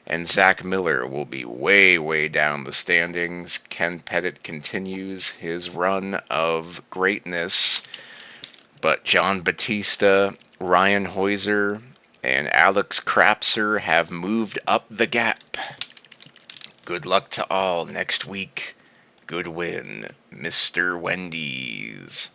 and Zach Miller will be way, way down the standings. Ken Pettit continues his run of greatness, but John Batista, Ryan Heuser, and Alex Krapser have moved up the gap. Good luck to all next week. Good win, Mr. Wendy's.